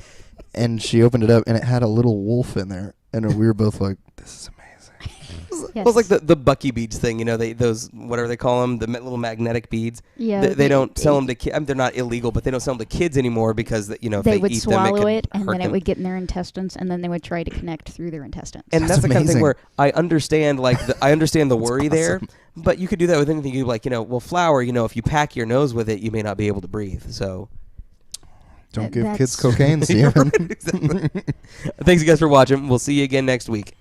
and she opened it up, and it had a little wolf in there, and we were both like, "This is amazing." Yes. Well, it's like the Bucky beads thing, you know, those whatever they call them, the little magnetic beads. Yeah, They don't sell them to kids. I mean, they're not illegal, but they don't sell them to kids anymore because if they they would eat them, swallow could it, and hurt then it them. would get in their intestines, and then they would try to connect through their intestines. And That's that's the kind of thing amazing. where I understand, I understand the worry there, awesome. but you could do that with anything. You flour. If you pack your nose with it, you may not be able to breathe. So, Don't That- give kids that's- cocaine, You're Steven. right, exactly. Thanks, you guys, for watching. We'll see you again next week.